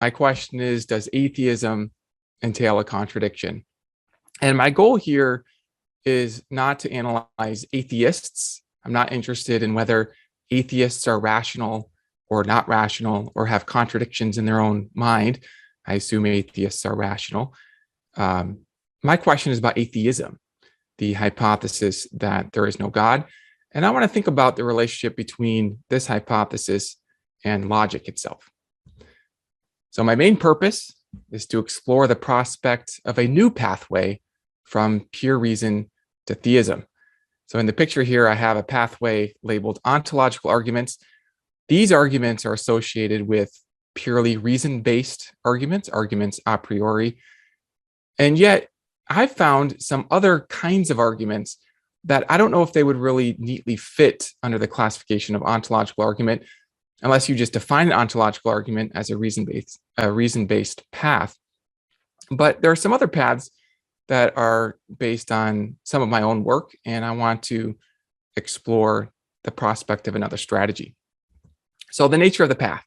my question is, does atheism entail a contradiction? And my goal here is not to analyze atheists. I'm not interested in whether atheists are rational or not rational or have contradictions in their own mind. I assume atheists are rational. My question is about atheism, the hypothesis that there is no God. And I want to think about the relationship between this hypothesis and logic itself. So my main purpose is to explore the prospect of a new pathway from pure reason to theism. So in the picture here, I have a pathway labeled ontological arguments. These arguments are associated with purely reason-based arguments a priori. And yet I've found some other kinds of arguments that I don't know if they would really neatly fit under the classification of ontological argument, unless you just define an ontological argument as a reason-based path. But there are some other paths that are based on some of my own work, and I want to explore the prospect of another strategy. So the nature of the path.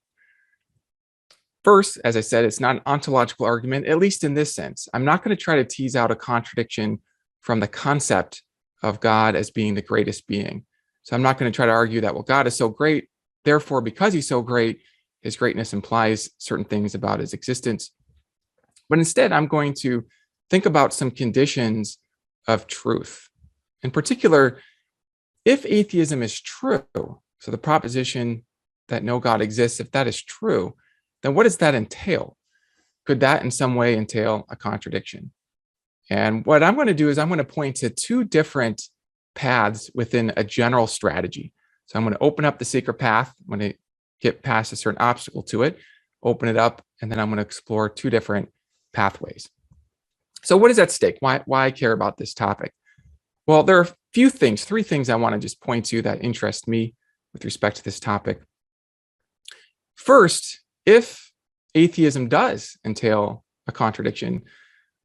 First, as I said, it's not an ontological argument, at least in this sense. I'm not going to try to tease out a contradiction from the concept of God as being the greatest being. So I'm not going to try to argue that, well, God is so great, therefore, because he's so great, his greatness implies certain things about his existence. But instead, I'm going to think about some conditions of truth. In particular, if atheism is true, so the proposition that no God exists, if that is true, then what does that entail? Could that in some way entail a contradiction? And what I'm going to do is I'm going to point to two different paths within a general strategy. So I'm going to open up the secret path. I'm going to get past a certain obstacle to it, open it up, and then I'm going to explore two different pathways. So what is at stake? Why care about this topic? Well, there are three things I want to just point to that interest me with respect to this topic. First, if atheism does entail a contradiction,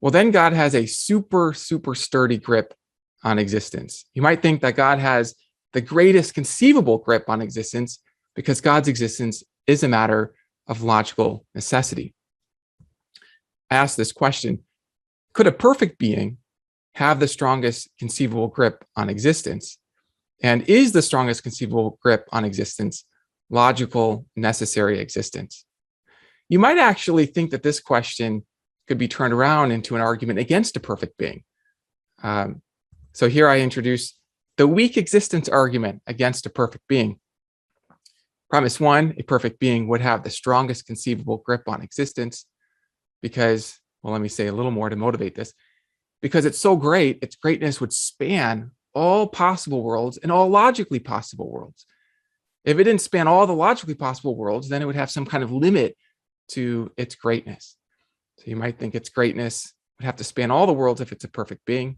well, then God has a super sturdy grip on existence. You might think that God has the greatest conceivable grip on existence because God's existence is a matter of logical necessity. I ask this question: could a perfect being have the strongest conceivable grip on existence? And is the strongest conceivable grip on existence logical, necessary existence? You might actually think that this question could be turned around into an argument against a perfect being. So here I introduce the weak existence argument against a perfect being. Premise one, a perfect being would have the strongest conceivable grip on existence because, well, let me say a little more to motivate this, because it's so great, its greatness would span all possible worlds and all logically possible worlds. If it didn't span all the logically possible worlds, then it would have some kind of limit to its greatness. So you might think its greatness would have to span all the worlds if it's a perfect being.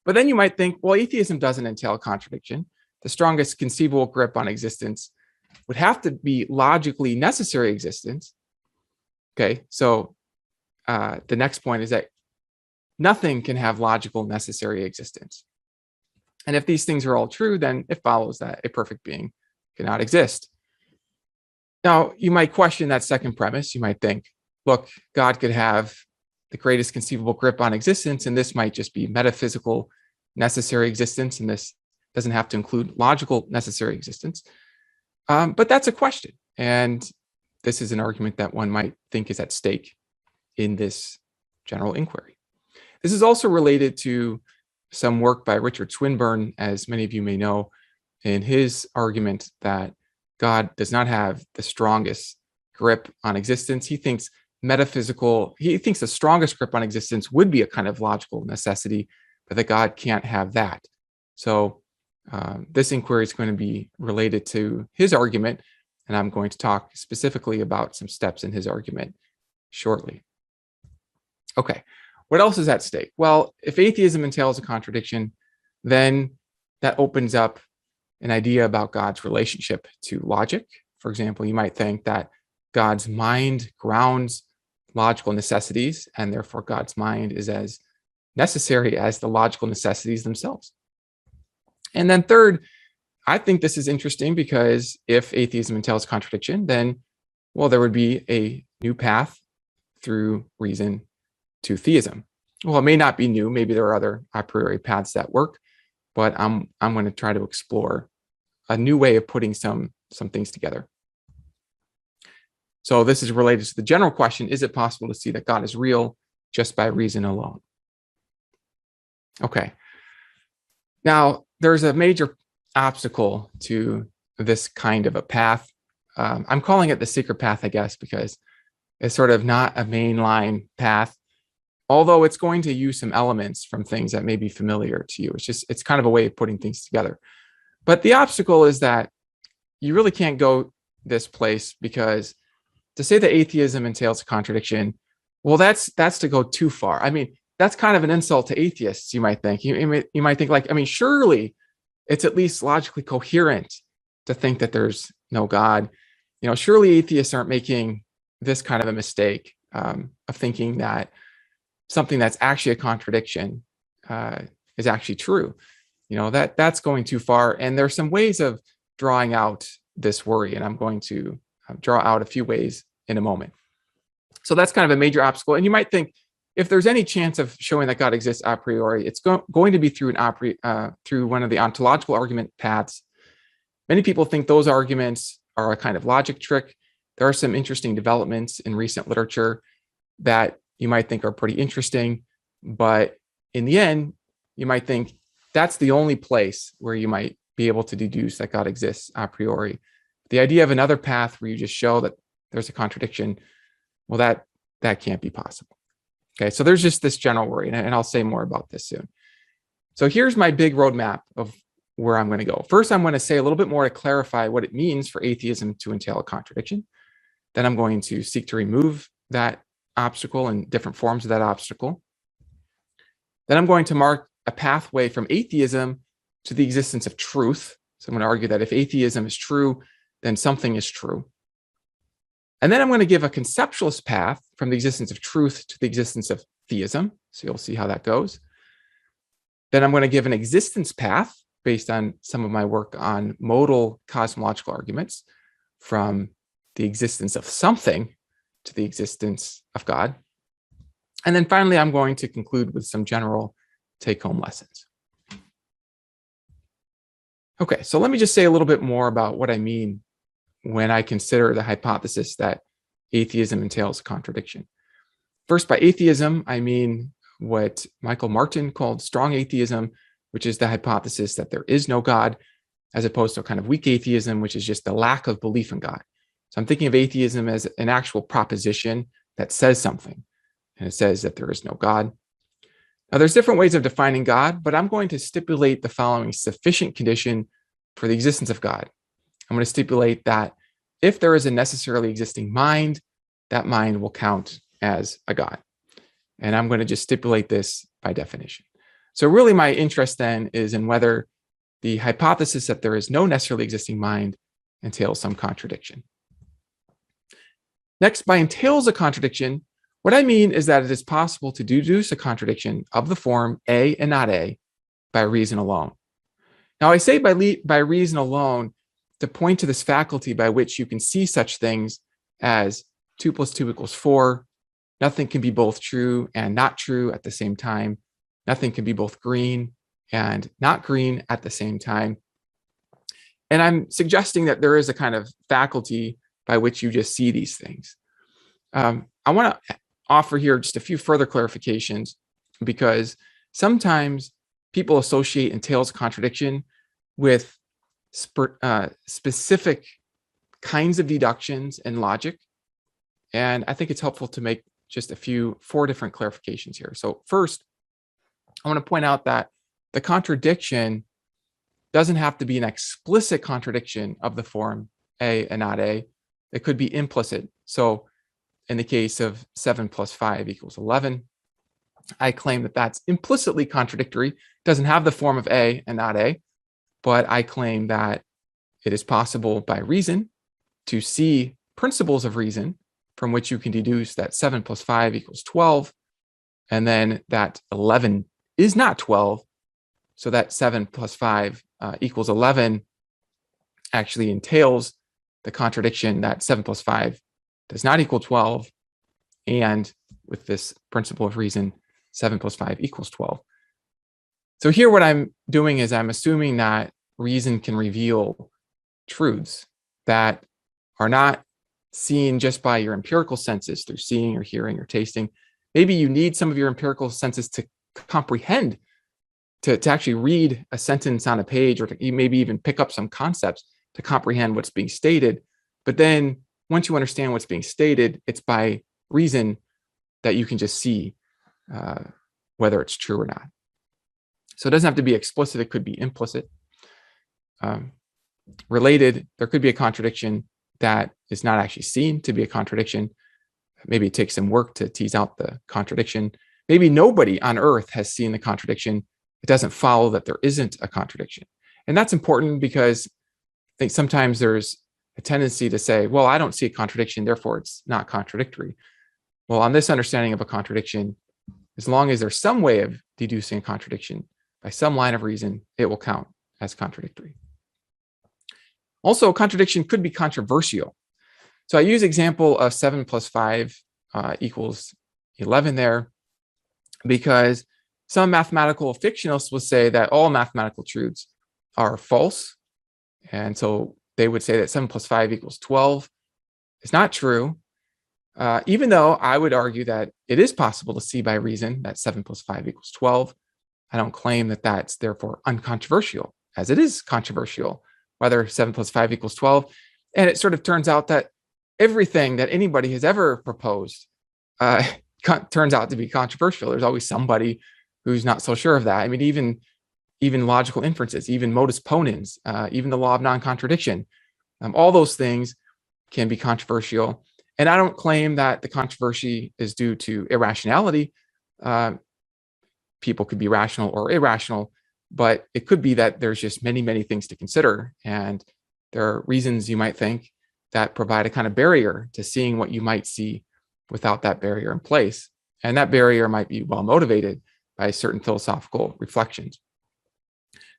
But then you might think, well, atheism doesn't entail contradiction. The strongest conceivable grip on existence would have to be logically necessary existence. Okay, so the next point is that nothing can have logical necessary existence. And if these things are all true, then it follows that a perfect being cannot exist. Now, you might question that second premise. You might think, look, God could have the greatest conceivable grip on existence, and this might just be metaphysical necessary existence, and this doesn't have to include logical necessary existence. But that's a question. And this is an argument that one might think is at stake in this general inquiry. This is also related to some work by Richard Swinburne, as many of you may know, in his argument that God does not have the strongest grip on existence. He thinks the strongest grip on existence would be a kind of logical necessity, but that God can't have that. So this inquiry is going to be related to his argument, and I'm going to talk specifically about some steps in his argument shortly. Okay, what else is at stake? Well, if atheism entails a contradiction, then that opens up an idea about God's relationship to logic. For example, you might think that God's mind grounds logical necessities, and therefore God's mind is as necessary as the logical necessities themselves. And then third, I think this is interesting because if atheism entails contradiction, then, well, there would be a new path through reason to theism. Well, it may not be new. Maybe there are other a priori paths that work, but I'm going to try to explore a new way of putting some things together. So this is related to the general question: is it possible to see that God is real just by reason alone? Okay. Now, there's a major obstacle to this kind of a path. I'm calling it the secret path, I guess, because it's sort of not a mainline path, although it's going to use some elements from things that may be familiar to you. It's kind of a way of putting things together. But the obstacle is that you really can't go this place, because to say that atheism entails a contradiction, well, that's to go too far. I mean, that's kind of an insult to atheists, you might think. You might think, like, I mean, surely it's at least logically coherent to think that there's no God. You know, surely atheists aren't making this kind of a mistake of thinking that something that's actually a contradiction is actually true. You know, that's going too far. And there's some ways of drawing out this worry, and I'm going to draw out a few ways in a moment. So that's kind of a major obstacle. And you might think, if there's any chance of showing that God exists a priori, it's going to be through through one of the ontological argument paths. Many people think those arguments are a kind of logic trick. There are some interesting developments in recent literature that you might think are pretty interesting, but in the end, you might think that's the only place where you might be able to deduce that God exists a priori. The idea of another path where you just show that there's a contradiction, well, that can't be possible. Okay, so there's just this general worry, and I'll say more about this soon. So here's my big roadmap of where I'm going to go. First, I'm going to say a little bit more to clarify what it means for atheism to entail a contradiction. Then I'm going to seek to remove that obstacle and different forms of that obstacle. Then I'm going to mark a pathway from atheism to the existence of truth. So I'm going to argue that if atheism is true, then something is true. And then I'm going to give a conceptualist path from the existence of truth to the existence of theism. So you'll see how that goes. Then I'm going to give an existence path based on some of my work on modal cosmological arguments from the existence of something to the existence of God. And then finally, I'm going to conclude with some general take-home lessons. Okay, so let me just say a little bit more about what I mean when I consider the hypothesis that atheism entails a contradiction. First, by atheism, I mean what Michael Martin called strong atheism, which is the hypothesis that there is no God, as opposed to a kind of weak atheism, which is just the lack of belief in God. So I'm thinking of atheism as an actual proposition that says something, and it says that there is no God. Now, there's different ways of defining God, but I'm going to stipulate the following sufficient condition for the existence of God. I'm going to stipulate that if there is a necessarily existing mind, that mind will count as a God. And I'm going to just stipulate this by definition. So really my interest then is in whether the hypothesis that there is no necessarily existing mind entails some contradiction. Next, by entails a contradiction, what I mean is that it is possible to deduce a contradiction of the form A and not A by reason alone. Now I say by reason alone to point to this faculty by which you can see such things as 2 + 2 = 4. Nothing can be both true and not true at the same time. Nothing can be both green and not green at the same time. And I'm suggesting that there is a kind of faculty by which you just see these things. I want to offer here just a few further clarifications, because sometimes people associate entails contradiction with specific kinds of deductions in logic. And I think it's helpful to make just 4 different clarifications here. So first, I want to point out that the contradiction doesn't have to be an explicit contradiction of the form A and not A. It could be implicit. So in the case of 7 + 5 = 11, I claim that that's implicitly contradictory. It doesn't have the form of A and not A, but I claim that it is possible by reason to see principles of reason from which you can deduce that 7 + 5 = 12, and then that 11 is not 12, so that 7 + 5 = 11 actually entails the contradiction that 7 + 5 does not equal 12. And with this principle of reason, 7 plus 5 equals 12. So here what I'm doing is I'm assuming that reason can reveal truths that are not seen just by your empirical senses through seeing or hearing or tasting. Maybe you need some of your empirical senses to comprehend, to actually read a sentence on a page, or to maybe even pick up some concepts to comprehend what's being stated. But then once you understand what's being stated, it's by reason that you can just see whether it's true or not. So it doesn't have to be explicit, it could be implicit. Related, there could be a contradiction that is not actually seen to be a contradiction. Maybe it takes some work to tease out the contradiction. Maybe nobody on earth has seen the contradiction. It doesn't follow that there isn't a contradiction. And that's important because I think sometimes there's a tendency to say, well, I don't see a contradiction, therefore it's not contradictory. Well, on this understanding of a contradiction, as long as there's some way of deducing a contradiction by some line of reason, it will count as contradictory. Also, a contradiction could be controversial. So I use example of 7 plus 5 equals 11 there, because some mathematical fictionalists will say that all mathematical truths are false. And so they would say that 7 plus 5 equals 12. It's not true, even though I would argue that it is possible to see by reason that 7 plus 5 equals 12. I don't claim that that's therefore uncontroversial, as it is controversial whether 7 plus 5 equals 12. And it sort of turns out that everything that anybody has ever proposed turns out to be controversial. There's always somebody who's not so sure of that. I mean, even logical inferences, even modus ponens, even the law of non-contradiction, all those things can be controversial. And I don't claim that the controversy is due to irrationality. People could be rational or irrational, but it could be that there's just many, many things to consider. And there are reasons you might think that provide a kind of barrier to seeing what you might see without that barrier in place. And that barrier might be well motivated by certain philosophical reflections.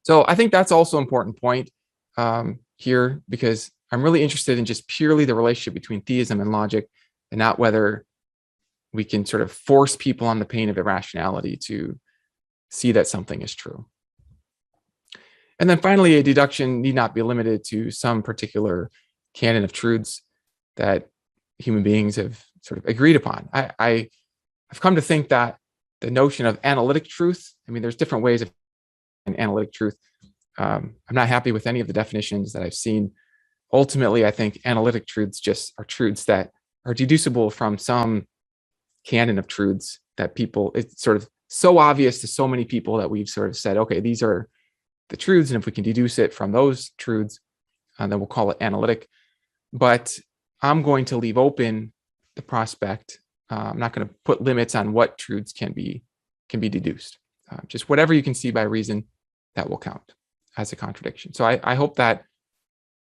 So I think that's also an important point here, because I'm really interested in just purely the relationship between theism and logic, and not whether we can sort of force people on the pain of irrationality to see that something is true. And then finally, a deduction need not be limited to some particular canon of truths that human beings have sort of agreed upon. I've come to think that the notion of analytic truth, I mean, there's different ways of analytic truth. I'm not happy with any of the definitions that I've seen. Ultimately, I think analytic truths just are truths that are deducible from some canon of truths that people, it's sort of so obvious to so many people that we've sort of said, okay, these are the truths, and if we can deduce it from those truths, then we'll call it analytic. But I'm going to leave open the prospect. I'm not going to put limits on what truths can be deduced. Just whatever you can see by reason, that will count as a contradiction. So I hope that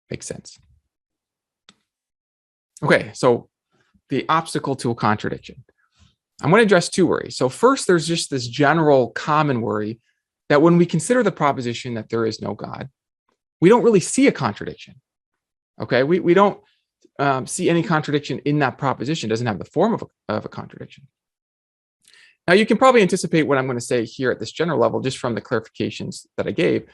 makes sense. Okay, so the obstacle to a contradiction. I'm going to address two worries. So first, there's just this general common worry that when we consider the proposition that there is no God, we don't really see a contradiction. Okay, we don't see any contradiction in that proposition. It doesn't have the form of a contradiction. Now, you can probably anticipate what I'm going to say here at this general level, just from the clarifications that I gave,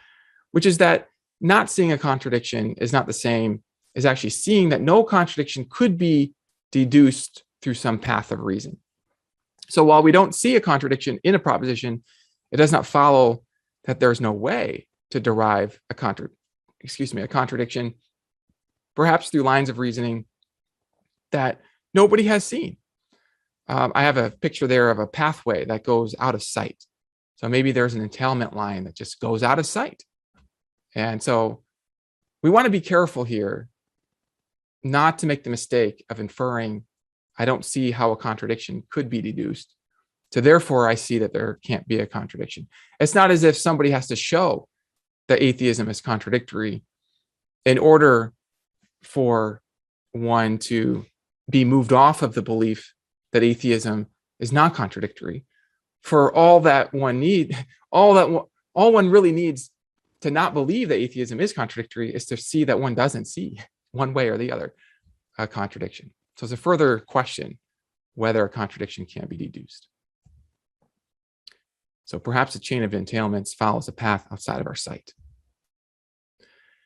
which is that not seeing a contradiction is not the same as actually seeing that no contradiction could be deduced through some path of reason. So while we don't see a contradiction in a proposition, it does not follow that there's no way to derive a contradiction, perhaps through lines of reasoning that nobody has seen. I have a picture there of a pathway that goes out of sight. So maybe there's an entailment line that just goes out of sight. And so we want to be careful here not to make the mistake of inferring, I don't see how a contradiction could be deduced, so therefore I see that there can't be a contradiction. It's not as if somebody has to show that atheism is contradictory in order for one to be moved off of the belief that atheism is not contradictory. For all that one need, all one really needs to not believe that atheism is contradictory is to see that one doesn't see one way or the other a contradiction. So it's a further question whether a contradiction can be deduced. So perhaps a chain of entailments follows a path outside of our sight.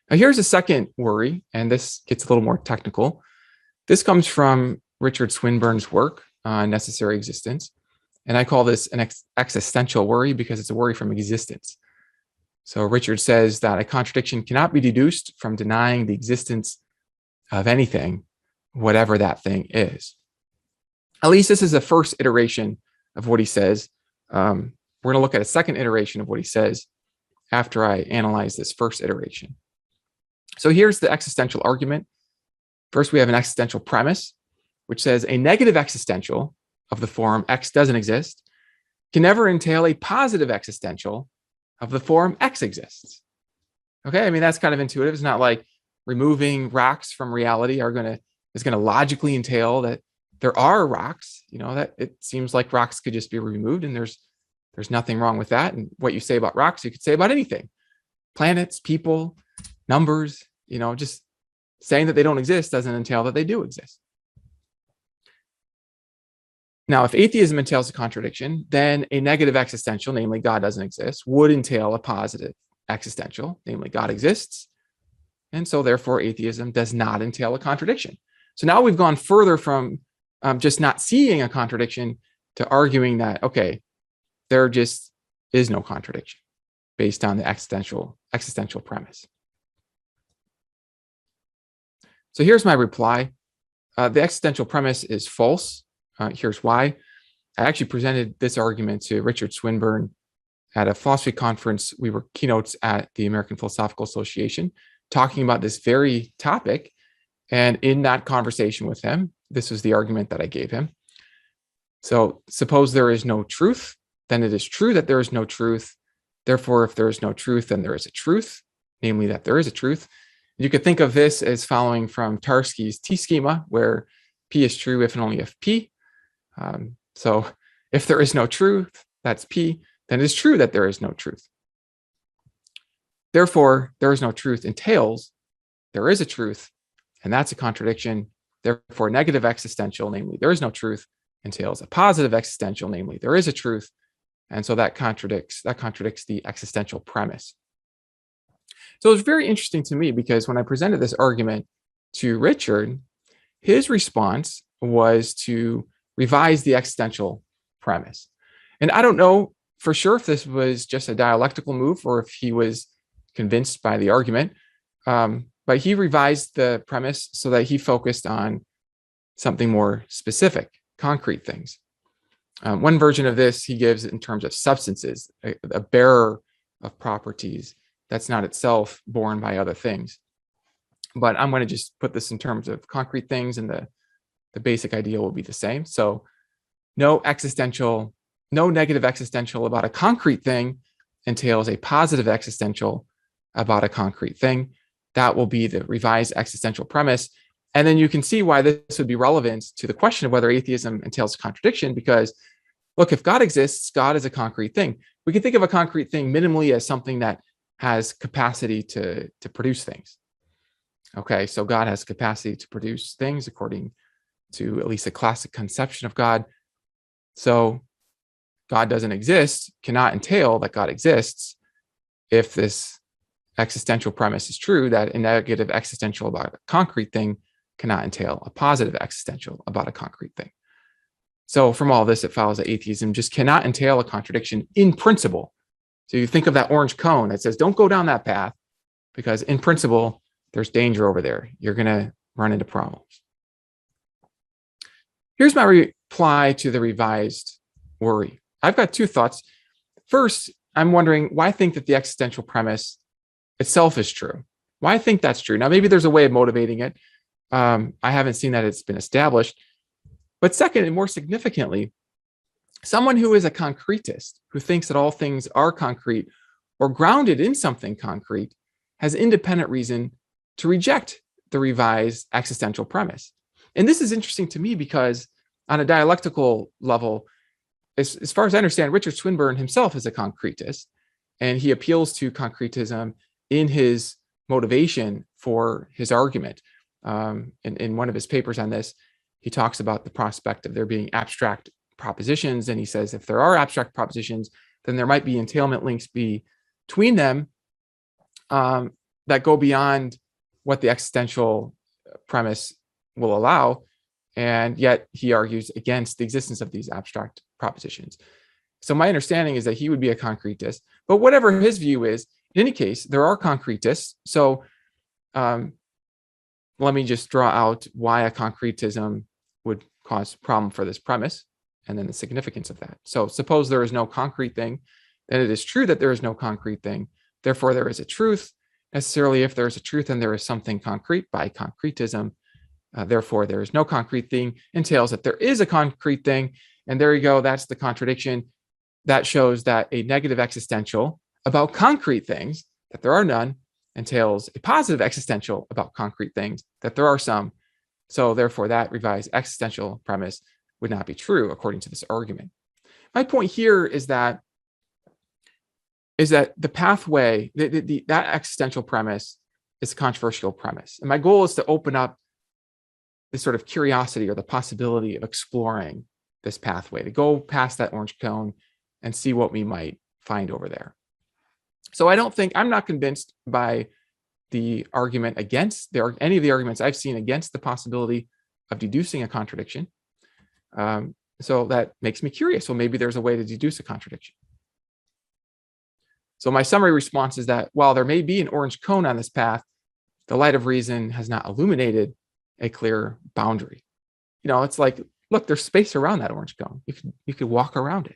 Now here's a second worry, and this gets a little more technical. This comes from Richard Swinburne's work on necessary existence. And I call this an existential worry because it's a worry from existence. So Richard says that a contradiction cannot be deduced from denying the existence of anything, whatever that thing is. At least this is the first iteration of what he says. We're going to look at a second iteration of what he says after I analyze this first iteration. So here's the existential argument. First, we have an existential premise, which says a negative existential of the form X doesn't exist can never entail a positive existential of the form X exists. Okay, I mean, that's kind of intuitive. It's not like removing rocks from reality is going to logically entail that there are rocks, that it seems like rocks could just be removed, and there's nothing wrong with that. And what you say about rocks, you could say about anything. Planets, people, numbers, just saying that they don't exist doesn't entail that they do exist. Now, if atheism entails a contradiction, then a negative existential, namely God doesn't exist, would entail a positive existential, namely God exists. And so therefore atheism does not entail a contradiction. So now we've gone further from just not seeing a contradiction to arguing that, okay, there just is no contradiction based on the existential premise. So here's my reply. The existential premise is false. Here's why. I actually presented this argument to Richard Swinburne at a philosophy conference. We were keynotes at the American Philosophical Association talking about this very topic. And in that conversation with him, this was the argument that I gave him. So suppose there is no truth, then it is true that there is no truth. Therefore, if there is no truth, then there is a truth, namely that there is a truth. You could think of this as following from Tarski's T-schema, where P is true if and only if P. So if there is no truth, that's P, then it is true that there is no truth. Therefore, there is no truth entails there is a truth, and that's a contradiction. Therefore, negative existential, namely there is no truth, entails a positive existential, namely there is a truth. And so that contradicts the existential premise. So it's very interesting to me because when I presented this argument to Richard, his response was to revise the existential premise. And I don't know for sure if this was just a dialectical move or if he was convinced by the argument, but he revised the premise so that he focused on something more specific, concrete things. One version of this he gives in terms of substances, a bearer of properties that's not itself borne by other things. But I'm going to just put this in terms of concrete things, and the basic idea will be the same. So no negative existential about a concrete thing entails a positive existential about a concrete thing. That will be the revised existential premise. And then you can see why this would be relevant to the question of whether atheism entails contradiction, because look, if God exists, God is a concrete thing. We can think of a concrete thing minimally as something that has capacity to produce things. Okay, so God has capacity to produce things according to at least a classic conception of God. So God doesn't exist cannot entail that God exists if this existential premise is true, that a negative existential about a concrete thing cannot entail a positive existential about a concrete thing. So from all this, it follows that atheism just cannot entail a contradiction in principle. So you think of that orange cone that says, don't go down that path, because in principle, there's danger over there. You're going to run into problems. Here's my reply to the revised worry. I've got two thoughts. First, I'm wondering why I think that the existential premise itself is true. Why I think that's true. Now, maybe there's a way of motivating it. I haven't seen that it's been established. But second, and more significantly, someone who is a concretist, who thinks that all things are concrete or grounded in something concrete, has independent reason to reject the revised existential premise. And this is interesting to me because on a dialectical level, as far as I understand, Richard Swinburne himself is a concretist, and he appeals to concretism in his motivation for his argument. In one of his papers on this, he talks about the prospect of there being abstract propositions. And he says, if there are abstract propositions, then there might be entailment links between them that go beyond what the existential premise will allow. And yet he argues against the existence of these abstract propositions. So my understanding is that he would be a concretist, but whatever his view is, in any case, there are concretists. So let me just draw out why a concretism would cause a problem for this premise, and then the significance of that. So suppose there is no concrete thing, then it is true that there is no concrete thing. Therefore, there is a truth. Necessarily, if there is a truth, then there is something concrete by concretism. Therefore, there is no concrete thing entails that there is a concrete thing. And there you go. That's the contradiction. That shows that a negative existential about concrete things, that there are none, entails a positive existential about concrete things, that there are some. So therefore, that revised existential premise would not be true according to this argument. My point here is that the pathway, that existential premise is a controversial premise. And my goal is to open up this sort of curiosity or the possibility of exploring this pathway, to go past that orange cone and see what we might find over there. So I'm not convinced by the argument against any of the arguments I've seen against the possibility of deducing a contradiction. So that makes me curious. Well, maybe there's a way to deduce a contradiction. So my summary response is that while there may be an orange cone on this path, the light of reason has not illuminated a clear boundary. It's like, look, there's space around that orange cone. You could walk around it.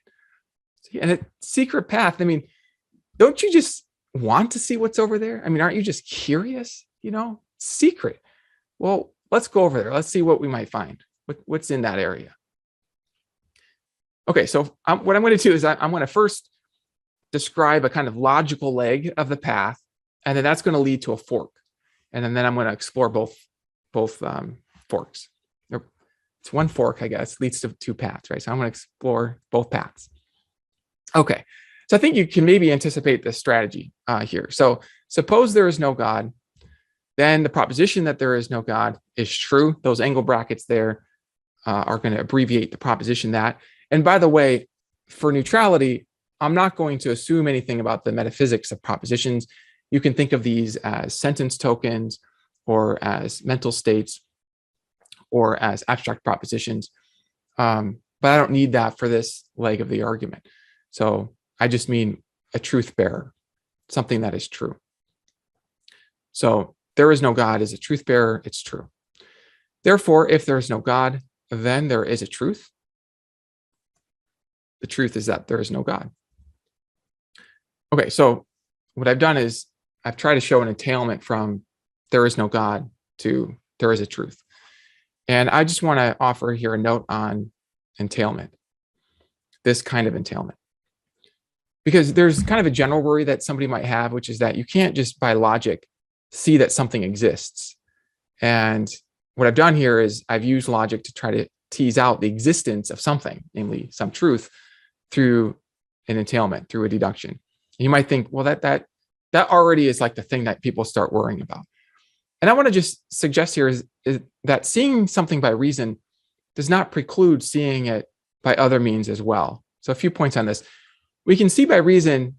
And a secret path, don't you just want to see what's over there? Aren't you just curious? Secret. Well, let's go over there. Let's see what we might find. What's in that area? Okay, so what I'm going to do is I'm going to first describe a kind of logical leg of the path, and then that's going to lead to a fork. And then I'm going to explore both forks. It's one fork, I guess, leads to two paths, right? So I'm going to explore both paths. Okay, so I think you can maybe anticipate the strategy here. So suppose there is no God, then the proposition that there is no God is true. Those angle brackets there are going to abbreviate the proposition that. And by the way, for neutrality, I'm not going to assume anything about the metaphysics of propositions. You can think of these as sentence tokens or as mental states or as abstract propositions. But I don't need that for this leg of the argument. So I just mean a truth bearer, something that is true. So there is no God is a truth bearer. It's true. Therefore, if there is no God, then there is a truth. The truth is that there is no God. Okay, so what I've done is I've tried to show an entailment from there is no God to there is a truth. And I just want to offer here a note on entailment, this kind of entailment. Because there's kind of a general worry that somebody might have, which is that you can't just by logic see that something exists. And what I've done here is I've used logic to try to tease out the existence of something, namely some truth, through an entailment, through a deduction. And you might think, well, that already is like the thing that people start worrying about. And I want to just suggest here is that seeing something by reason does not preclude seeing it by other means as well. So a few points on this. We can see by reason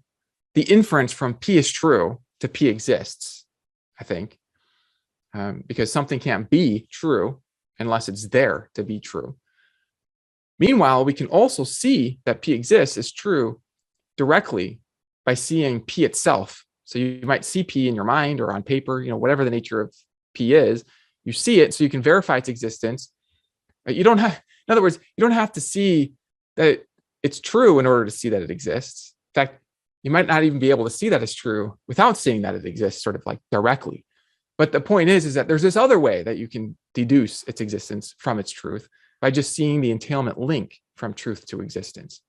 the inference from P is true to P exists, I think, because something can't be true unless it's there to be true. Meanwhile, we can also see that P exists is true directly by seeing P itself. So you might see P in your mind or on paper, whatever the nature of P is, you see it so you can verify its existence. You don't have, in other words, you don't have to see that it's true in order to see that it exists. In fact, you might not even be able to see that it's true without seeing that it exists sort of like directly. But the point is that there's this other way that you can deduce its existence from its truth by just seeing the entailment link from truth to existence.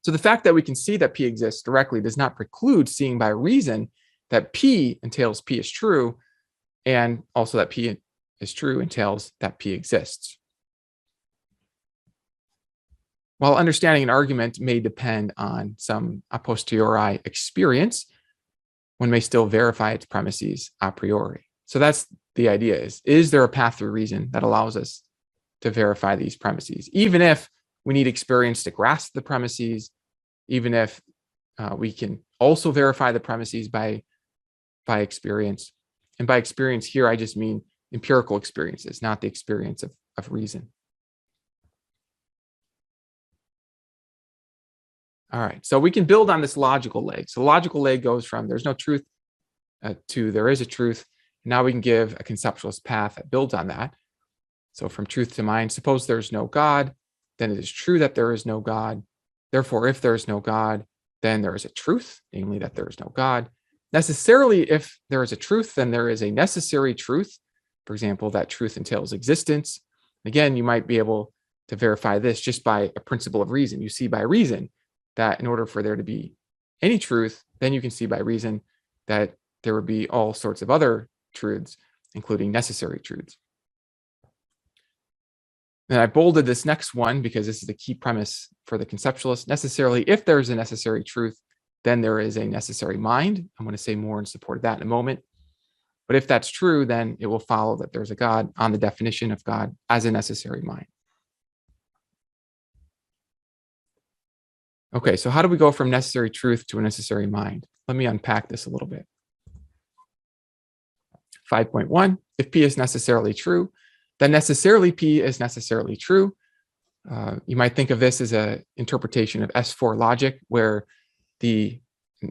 So the fact that we can see that P exists directly does not preclude seeing by reason that P entails P is true, and also that P is true entails that P exists. While understanding an argument may depend on some a posteriori experience, one may still verify its premises a priori. So that's the idea is there a path through reason that allows us to verify these premises, even if we need experience to grasp the premises, even if we can also verify the premises by experience. And by experience here, I just mean empirical experiences, not the experience of reason. All right, so we can build on this logical leg. So the logical leg goes from there's no truth to there is a truth. Now we can give a conceptualist path that builds on that. So from truth to mind, suppose there's no God, then it is true that there is no God. Therefore, if there is no God, then there is a truth, namely that there is no God. Necessarily, if there is a truth, then there is a necessary truth. For example, that truth entails existence. Again, you might be able to verify this just by a principle of reason. You see by reason that in order for there to be any truth, then you can see by reason that there would be all sorts of other truths, including necessary truths. And I bolded this next one because this is the key premise for the conceptualist. Necessarily, if there's a necessary truth, then there is a necessary mind. I'm going to say more in support of that in a moment. But if that's true, then it will follow that there's a God on the definition of God as a necessary mind. Okay, so how do we go from necessary truth to a necessary mind? Let me unpack this a little bit. 5.1, if P is necessarily true, then necessarily P is necessarily true. You might think of this as an interpretation of S4 logic, where the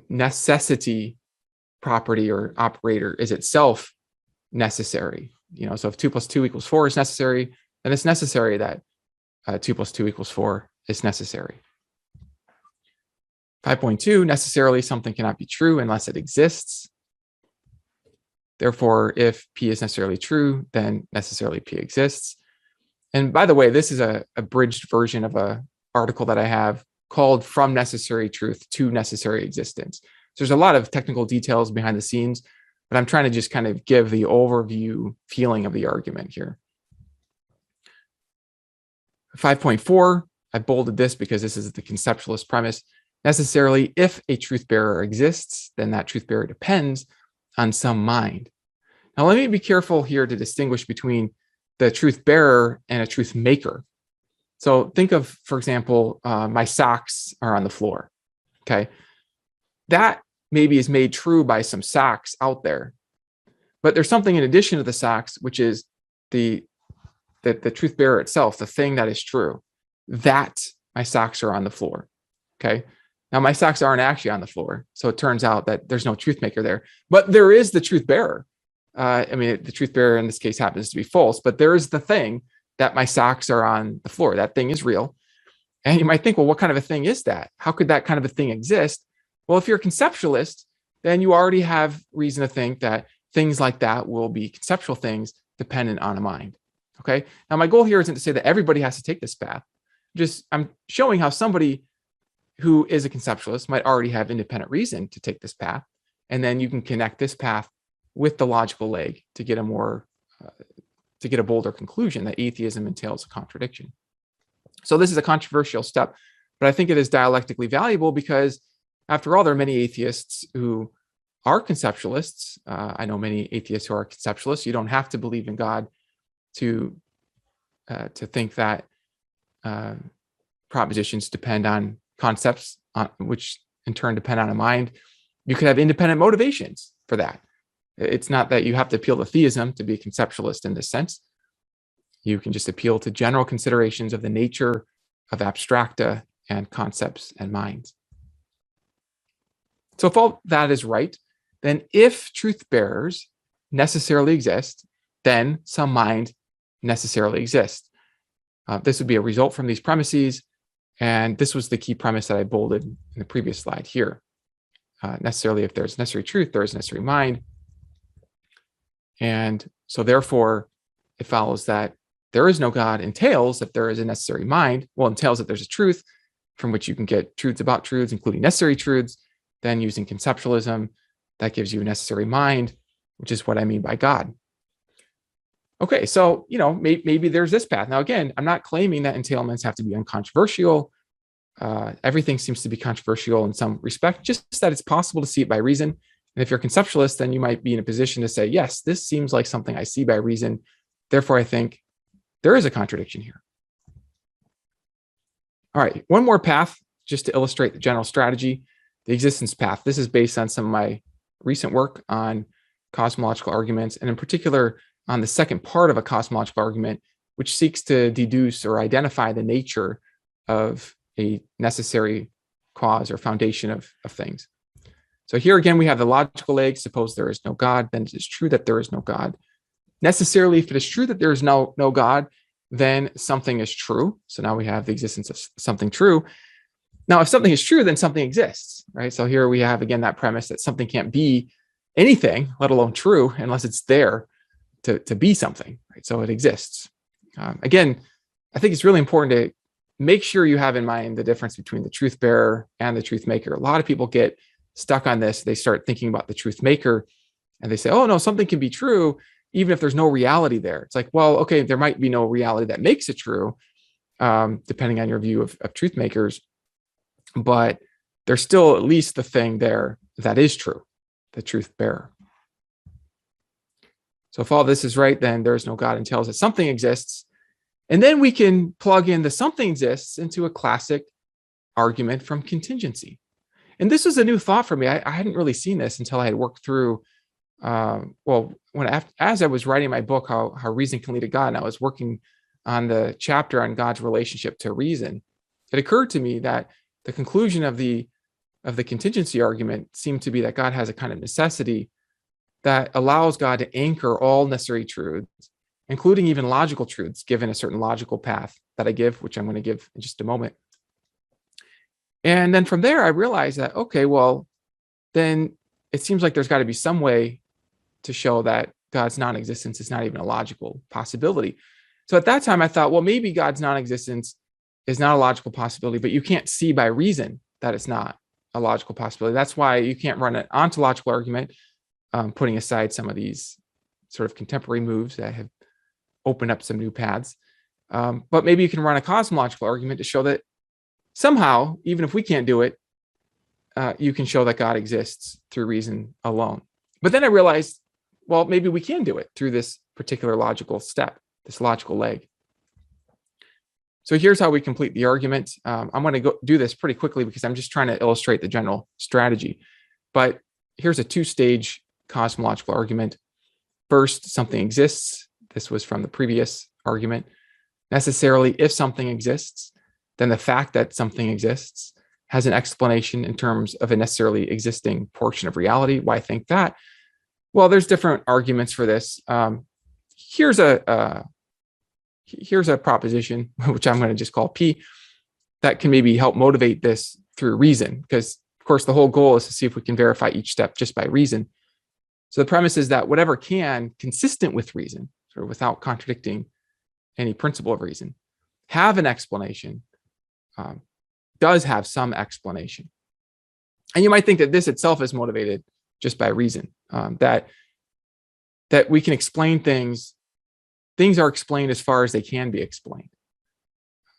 necessity property or operator is itself necessary. So if 2 + 2 = 4 is necessary, then it's necessary that 2 + 2 = 4 is necessary. 5.2, necessarily something cannot be true unless it exists. Therefore, if P is necessarily true, then necessarily P exists. And by the way, this is a abridged version of an article that I have called From Necessary Truth to Necessary Existence. So there's a lot of technical details behind the scenes, but I'm trying to just kind of give the overview feeling of the argument here. 5.4, I bolded this because this is the conceptualist premise. Necessarily, if a truth bearer exists, then that truth bearer depends on some mind. Now, let me be careful here to distinguish between the truth bearer and a truth maker. So think of, for example, my socks are on the floor. Okay. That maybe is made true by some socks out there. But there's something in addition to the socks, which is the truth bearer itself, the thing that is true, that my socks are on the floor. Okay. Now, my socks aren't actually on the floor. So it turns out that there's no truth maker there, but there is the truth bearer. The truth bearer in this case happens to be false, but there is the thing that my socks are on the floor. That thing is real. And you might think, well, what kind of a thing is that? How could that kind of a thing exist? Well, if you're a conceptualist, then you already have reason to think that things like that will be conceptual things dependent on a mind. Okay. Now, my goal here isn't to say that everybody has to take this path. I'm showing how somebody who is a conceptualist might already have independent reason to take this path. And then you can connect this path with the logical leg to get a bolder conclusion that atheism entails a contradiction. So this is a controversial step, but I think it is dialectically valuable because, after all, there are many atheists who are conceptualists. I know many atheists who are conceptualists. You don't have to believe in God to think that propositions depend on concepts, which in turn depend on a mind. You could have independent motivations for that. It's not that you have to appeal to theism to be a conceptualist in this sense. You can just appeal to general considerations of the nature of abstracta and concepts and minds. So if all that is right, then if truth bearers necessarily exist, then some mind necessarily exists. This would be a result from these premises. And this was the key premise that I bolded in the previous slide here. Necessarily, if there's necessary truth, there is necessary mind. And so therefore, it follows that there is no God entails that there is a necessary mind. Well, entails that there's a truth from which you can get truths about truths, including necessary truths. Then using conceptualism, that gives you a necessary mind, which is what I mean by God. Okay, so, maybe there's this path. Now, again, I'm not claiming that entailments have to be uncontroversial. Everything seems to be controversial in some respect, just that it's possible to see it by reason. And if you're a conceptualist, then you might be in a position to say, yes, this seems like something I see by reason. Therefore, I think there is a contradiction here. All right, one more path just to illustrate the general strategy, the existence path. This is based on some of my recent work on cosmological arguments, and in particular on the second part of a cosmological argument, which seeks to deduce or identify the nature of a necessary cause or foundation of things. So here again, we have the logical leg. Suppose there is no God, then it is true that there is no God. Necessarily, if it is true that there is no God, then something is true. So now we have the existence of something true. Now, if something is true, then something exists, right? So here we have, again, that premise that something can't be anything, let alone true, unless it's there to be something, right? So it exists. Again, I think it's really important to make sure you have in mind the difference between the truth bearer and the truth maker. A lot of people get stuck on this. They start thinking about the truth maker and they say, oh, no, something can be true even if there's no reality there. It's like, well, okay, there might be no reality that makes it true, depending on your view of truth makers, but there's still at least the thing there that is true, the truth bearer. So if all this is right, then there's no God entails that something exists. And then we can plug in the something exists into a classic argument from contingency. And this was a new thought for me. I hadn't really seen this until I had worked through, as I was writing my book, How Reason Can Lead to God, and I was working on the chapter on God's relationship to reason, it occurred to me that the conclusion of the contingency argument seemed to be that God has a kind of necessity that allows God to anchor all necessary truths, including even logical truths, given a certain logical path that I give, which I'm going to give in just a moment. And then from there, I realized that, okay, well, then it seems like there's got to be some way to show that God's non-existence is not even a logical possibility. So at that time, I thought, well, maybe God's non-existence is not a logical possibility, but you can't see by reason that it's not a logical possibility. That's why you can't run an ontological argument, putting aside some of these sort of contemporary moves that have opened up some new paths. But maybe you can run a cosmological argument to show that somehow, even if we can't do it, you can show that God exists through reason alone. But then I realized, well, maybe we can do it through this particular logical step, this logical leg. So here's how we complete the argument. I'm going to go do this pretty quickly because I'm just trying to illustrate the general strategy. But here's a two-stage cosmological argument. First, something exists. This was from the previous argument. Necessarily, if something exists, then the fact that something exists has an explanation in terms of a necessarily existing portion of reality. Why think that? Well, there's different arguments for this. Here's a proposition, which I'm going to just call P, that can maybe help motivate this through reason, because of course the whole goal is to see if we can verify each step just by reason. So the premise is that whatever can, consistent with reason, sort of without contradicting any principle of reason, have an explanation, does have some explanation. And you might think that this itself is motivated just by reason, that we can explain things. Things are explained as far as they can be explained.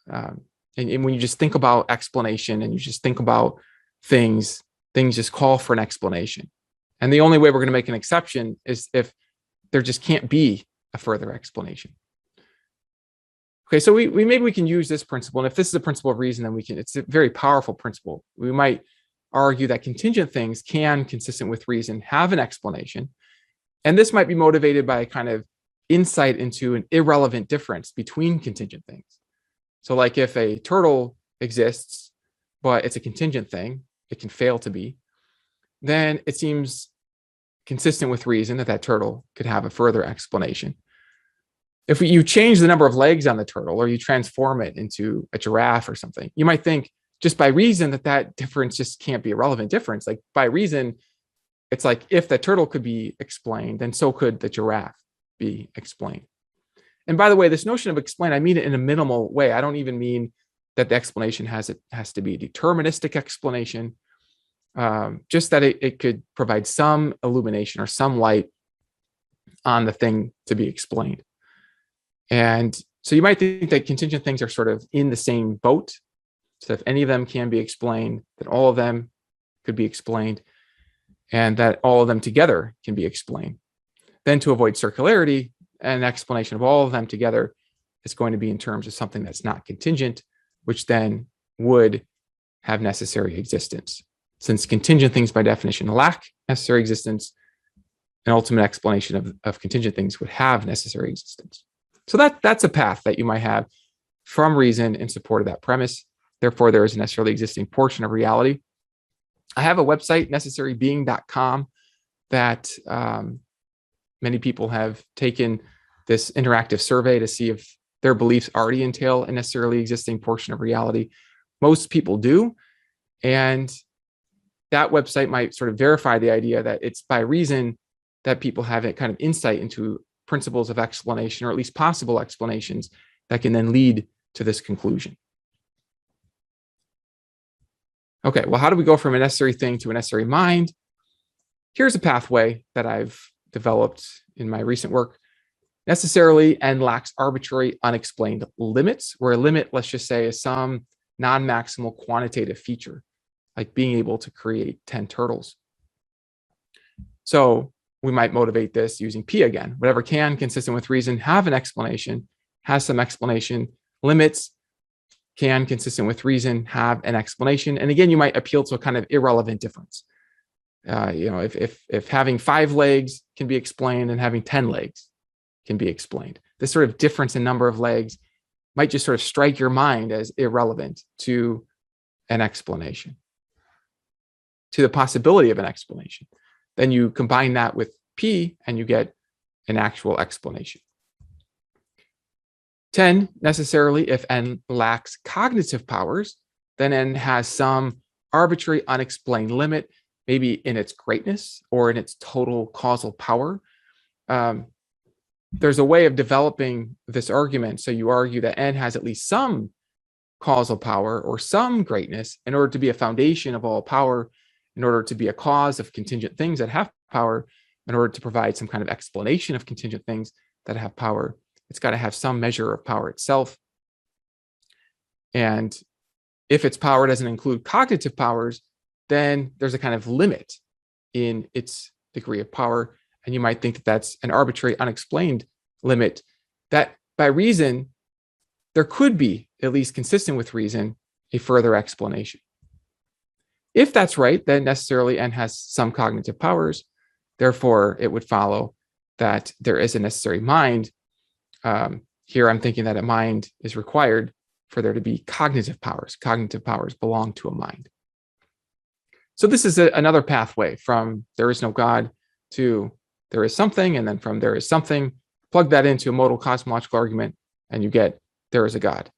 And when you just think about explanation and you just think about things just call for an explanation. And the only way we're going to make an exception is if there just can't be a further explanation. Okay, so maybe we can use this principle. And if this is a principle of reason, then it's a very powerful principle. We might argue that contingent things can, consistent with reason, have an explanation. And this might be motivated by a kind of insight into an irrelevant difference between contingent things. So like if a turtle exists, but it's a contingent thing, it can fail to be, then it seems consistent with reason that turtle could have a further explanation. If you change the number of legs on the turtle or you transform it into a giraffe or something, you might think just by reason that difference just can't be a relevant difference. Like by reason, it's like if the turtle could be explained, then so could the giraffe be explained. And by the way, this notion of explain, I mean it in a minimal way. I don't even mean that the explanation has to be a deterministic explanation, just that it could provide some illumination or some light on the thing to be explained. And so you might think that contingent things are sort of in the same boat. So if any of them can be explained, then all of them could be explained, and that all of them together can be explained. Then to avoid circularity, an explanation of all of them together it's going to be in terms of something that's not contingent, which then would have necessary existence. Since contingent things by definition lack necessary existence, an ultimate explanation of contingent things would have necessary existence. So that's a path that you might have from reason in support of that premise. Therefore, there is a necessarily existing portion of reality. I have a website, necessarybeing.com, that many people have taken this interactive survey to see if their beliefs already entail a necessarily existing portion of reality. Most people do. And that website might sort of verify the idea that it's by reason that people have a kind of insight into principles of explanation, or at least possible explanations that can then lead to this conclusion. Okay, well, how do we go from a necessary thing to a necessary mind? Here's a pathway that I've developed in my recent work. Necessarily and lacks arbitrary, unexplained limits, where a limit, let's just say, is some non-maximal quantitative feature, like being able to create 10 turtles. So we might motivate this using P again. Whatever can, consistent with reason, have an explanation, has some explanation. Limits can, consistent with reason, have an explanation. And again, you might appeal to a kind of irrelevant difference. If having 5 legs can be explained and having 10 legs can be explained, this sort of difference in number of legs might just sort of strike your mind as irrelevant to an explanation, to the possibility of an explanation. Then you combine that with P and you get an actual explanation. 10, necessarily, if N lacks cognitive powers, then N has some arbitrary, unexplained limit, maybe in its greatness or in its total causal power. There's a way of developing this argument. So you argue that N has at least some causal power or some greatness in order to be a foundation of all power, in order to be a cause of contingent things that have power, in order to provide some kind of explanation of contingent things that have power. It's got to have some measure of power itself. And if its power doesn't include cognitive powers, then there's a kind of limit in its degree of power. And you might think that that's an arbitrary, unexplained limit that by reason, there could be, at least consistent with reason, a further explanation. If that's right, then necessarily N has some cognitive powers. Therefore, it would follow that there is a necessary mind. Here, I'm thinking that a mind is required for there to be cognitive powers. Cognitive powers belong to a mind. So this is another pathway from there is no God to there is something, and then from there is something, plug that into a modal cosmological argument, and you get there is a God.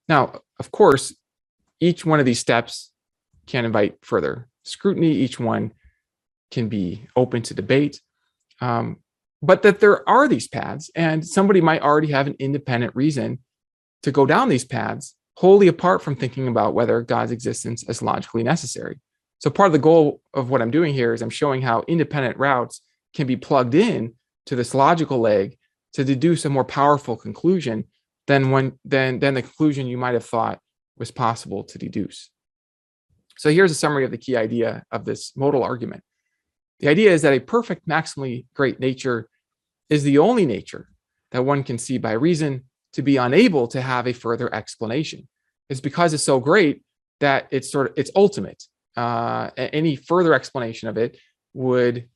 Now, of course, each one of these steps can invite further scrutiny. Each one can be open to debate, but that there are these paths, and somebody might already have an independent reason to go down these paths, wholly apart from thinking about whether God's existence is logically necessary. So part of the goal of what I'm doing here is I'm showing how independent routes can be plugged in to this logical leg to deduce a more powerful conclusion than the conclusion you might have thought was possible to deduce. So here's a summary of the key idea of this modal argument. The idea is that a perfect, maximally great nature is the only nature that one can see by reason to be unable to have a further explanation. It's because it's so great that it's ultimate. Any further explanation of it would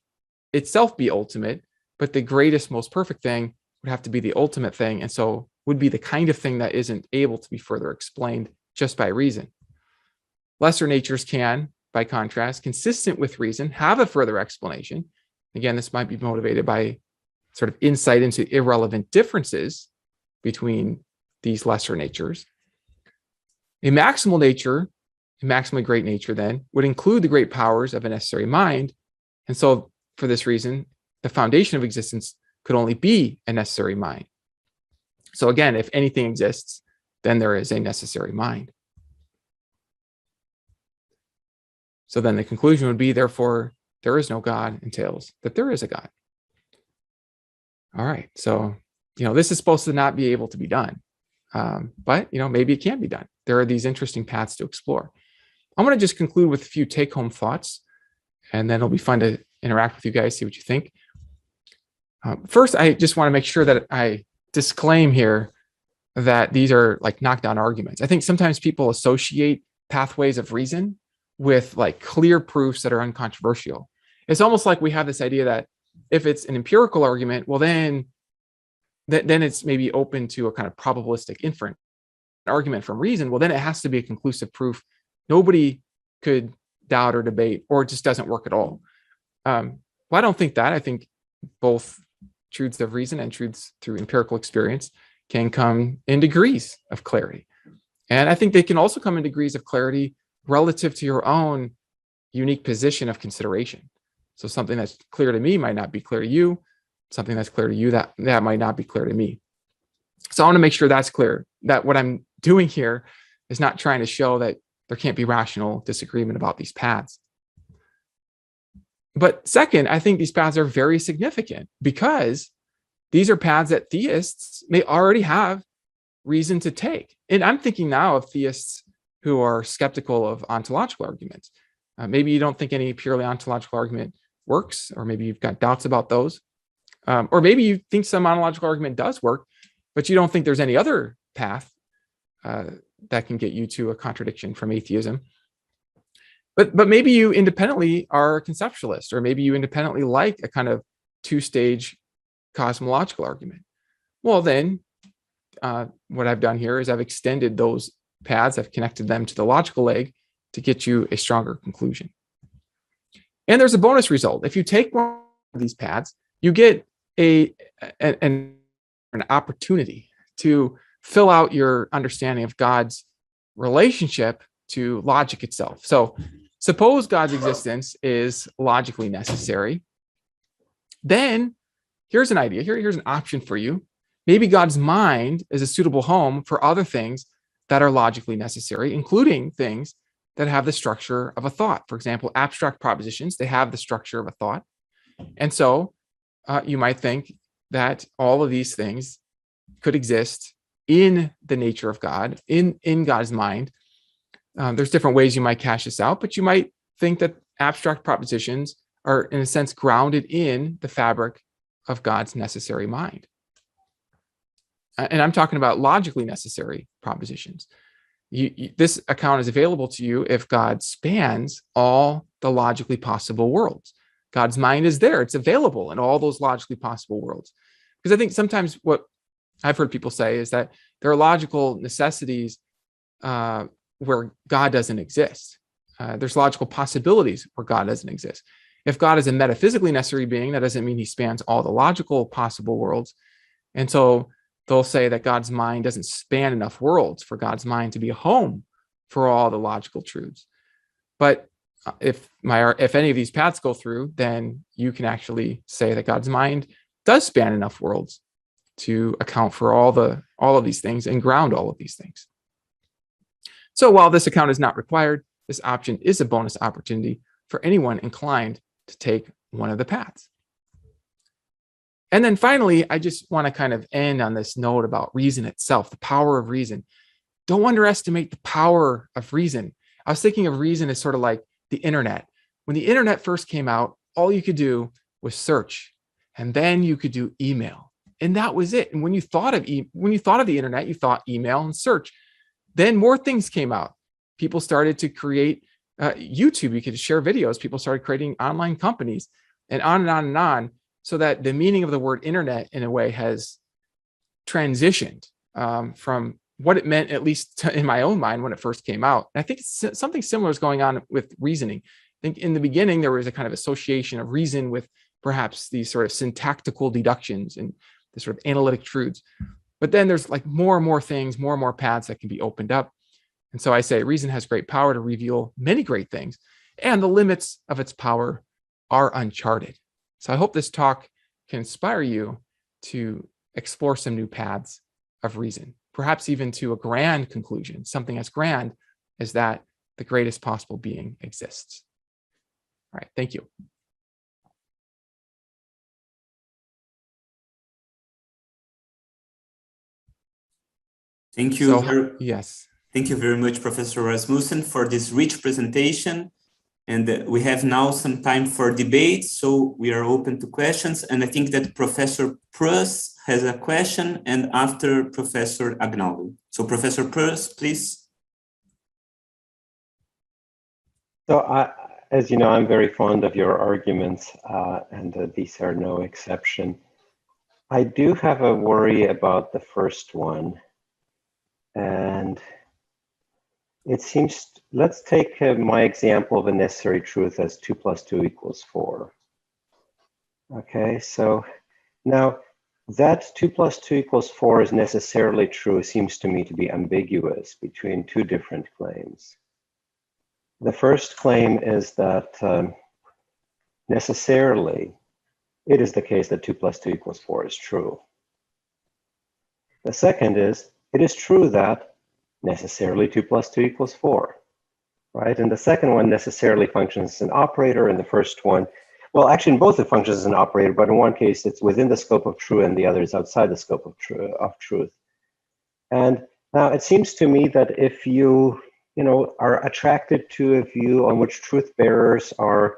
itself be ultimate, but the greatest, most perfect thing would have to be the ultimate thing, and so would be the kind of thing that isn't able to be further explained just by reason. Lesser natures can, by contrast, consistent with reason, have a further explanation. Again, this might be motivated by sort of insight into irrelevant differences between these lesser natures. A maximal nature, a maximally great nature, then, would include the great powers of a necessary mind. And so, for this reason, the foundation of existence could only be a necessary mind. So again, if anything exists, then there is a necessary mind. So then the conclusion would be, therefore, there is no God entails that there is a God. All right, so, this is supposed to not be able to be done, but, maybe it can be done. There are these interesting paths to explore. I'm going to just conclude with a few take-home thoughts, and then it'll be fun to interact with you guys, see what you think. First, I just want to make sure that I disclaim here that these are like knockdown arguments. I think sometimes people associate pathways of reason with like clear proofs that are uncontroversial. It's almost like we have this idea that if it's an empirical argument, well, then it's maybe open to a kind of probabilistic inference. An argument from reason, well, then it has to be a conclusive proof. Nobody could doubt or debate, or it just doesn't work at all. Well, I don't think that. I think both truths of reason and truths through empirical experience can come in degrees of clarity. And I think they can also come in degrees of clarity relative to your own unique position of consideration. So something that's clear to me might not be clear to you. Something that's clear to you, that might not be clear to me. So I want to make sure that's clear, that what I'm doing here is not trying to show that there can't be rational disagreement about these paths. But second, I think these paths are very significant because these are paths that theists may already have reason to take. And I'm thinking now of theists who are skeptical of ontological arguments. Maybe you don't think any purely ontological argument works, or maybe you've got doubts about those. Or maybe you think some ontological argument does work, but you don't think there's any other path that can get you to a contradiction from atheism. But maybe you independently are a conceptualist, or maybe you independently like a kind of two-stage cosmological argument. Well, then what I've done here is I've extended those paths, I've connected them to the logical leg to get you a stronger conclusion. And there's a bonus result. If you take one of these paths, you get an opportunity to fill out your understanding of God's relationship to logic itself. So suppose God's existence is logically necessary. Then here's an idea. Here's an option for you. Maybe God's mind is a suitable home for other things that are logically necessary, including things that have the structure of a thought. For example, abstract propositions, they have the structure of a thought. And so you might think that all of these things could exist in the nature of God, in God's mind. There's different ways you might cash this out, but you might think that abstract propositions are, in a sense, grounded in the fabric of God's necessary mind. And I'm talking about logically necessary propositions. This account is available to you if God spans all the logically possible worlds. God's mind is there. It's available in all those logically possible worlds. Because I think sometimes what I've heard people say is that there are logical necessities where God doesn't exist. There's logical possibilities where God doesn't exist. If God is a metaphysically necessary being, that doesn't mean he spans all the logical possible worlds. And so they'll say that God's mind doesn't span enough worlds for God's mind to be a home for all the logical truths. But if any of these paths go through, then you can actually say that God's mind does span enough worlds to account for all of these things and ground all of these things. So while this account is not required, this option is a bonus opportunity for anyone inclined to take one of the paths. And then finally, I just want to kind of end on this note about reason itself, the power of reason. Don't underestimate the power of reason. I was thinking of reason as sort of like the internet. When the internet first came out, all you could do was search, and then you could do email, and that was it. And when you thought of the internet, you thought email and search. Then more things came out. People started to create YouTube. You could share videos. People started creating online companies, and on and on and on. So that the meaning of the word internet, in a way, has transitioned from what it meant, at least in my own mind, when it first came out. And I think something similar is going on with reasoning. I think in the beginning, there was a kind of association of reason with perhaps these sort of syntactical deductions and the sort of analytic truths. But then there's like more and more things, more and more paths that can be opened up. And so I say reason has great power to reveal many great things, and the limits of its power are uncharted. So I hope this talk can inspire you to explore some new paths of reason, perhaps even to a grand conclusion, something as grand as that the greatest possible being exists. All right, thank you. Thank you. Yes. Thank you very much, Professor Rasmussen, for this rich presentation. And we have now some time for debate, so we are open to questions. And I think that Professor Pruss has a question, and after Professor Agnaldo. So Professor Pruss, please. So as you know, I'm very fond of your arguments, and these are no exception. I do have a worry about the first one. And it seems, let's take my example of a necessary truth as 2 + 2 = 4. Okay, so now that 2 + 2 = 4 is necessarily true seems to me to be ambiguous between two different claims. The first claim is that necessarily it is the case that 2 + 2 = 4 is true. The second is, it is true that necessarily 2 + 2 = 4, right? And the second one necessarily functions as an operator, and the first one, well, actually in both it functions as an operator, but in one case it's within the scope of truth and the other is outside the scope of truth. And now it seems to me that if you are attracted to a view on which truth bearers are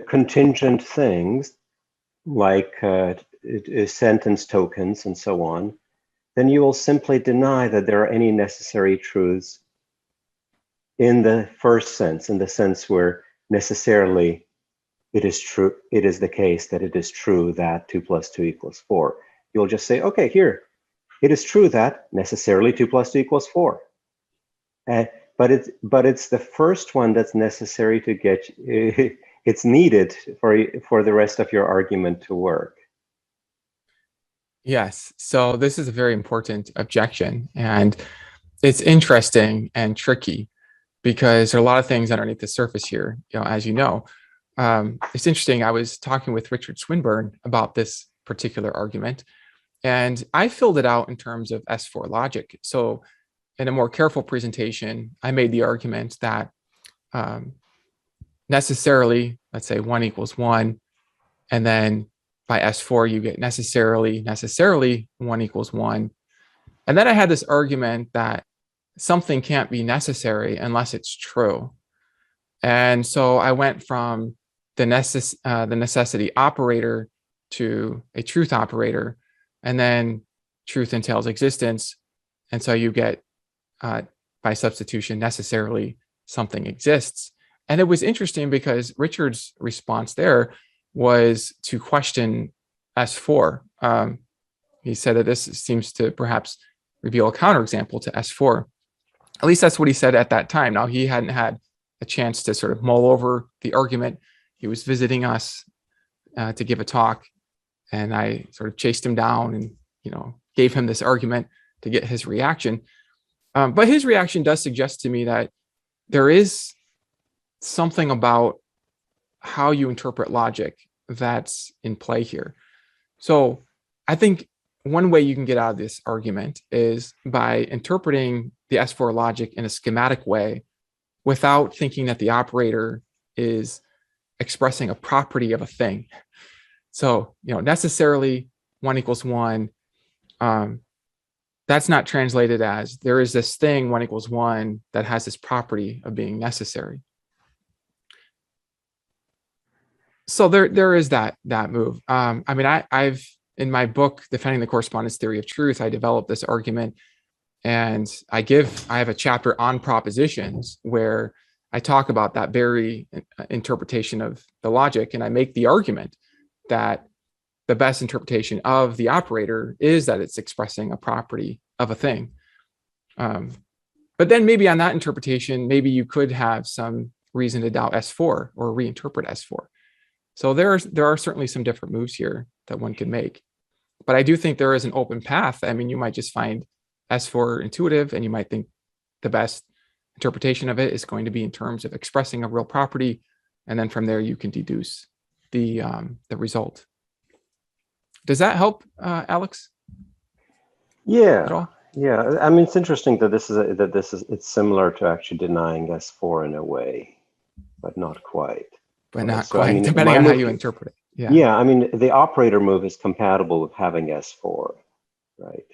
contingent things, like sentence tokens and so on, then you will simply deny that there are any necessary truths in the first sense, in the sense where necessarily it is true, it is the case that it is true that 2 + 2 = 4. You'll just say, okay, here, it is true that necessarily 2 + 2 = 4. But it's the first one that's necessary to get, it's needed for the rest of your argument to work. Yes, so this is a very important objection, and it's interesting and tricky because there are a lot of things underneath the surface here. As you know, it's interesting. I was talking with Richard Swinburne about this particular argument, and I filled it out in terms of S4 logic. So in a more careful presentation, I made the argument that necessarily, let's say 1 = 1, and then by S4, you get necessarily 1 = 1. And then I had this argument that something can't be necessary unless it's true. And so I went from the necessity operator to a truth operator, and then truth entails existence. And so you get, by substitution, necessarily something exists. And it was interesting because Richard's response there was to question S4. He said that this seems to perhaps reveal a counterexample to S4. At least that's what he said at that time. Now, he hadn't had a chance to sort of mull over the argument. He was visiting us to give a talk, and I sort of chased him down and gave him this argument to get his reaction. But his reaction does suggest to me that there is something about how you interpret logic that's in play here. So I think one way you can get out of this argument is by interpreting the S4 logic in a schematic way without thinking that the operator is expressing a property of a thing. So, necessarily 1 = 1, that's not translated as there is this thing 1 = 1 that has this property of being necessary. So there is that move. I mean, I've in my book, Defending the Correspondence Theory of Truth, I developed this argument, and I have a chapter on propositions where I talk about that very interpretation of the logic, and I make the argument that the best interpretation of the operator is that it's expressing a property of a thing. But then maybe on that interpretation, maybe you could have some reason to doubt S4 or reinterpret S4. So there are certainly some different moves here that one can make. But I do think there is an open path. I mean, you might just find S4 intuitive, and you might think the best interpretation of it is going to be in terms of expressing a real property. And then from there, you can deduce the result. Does that help, Alex? Yeah. At all? Yeah. I mean, it's interesting that it's similar to actually denying S4 in a way, but not quite. But not So, quite, I mean, depending on how you interpret it. Yeah. Yeah, I mean, the operator move is compatible with having S4, right?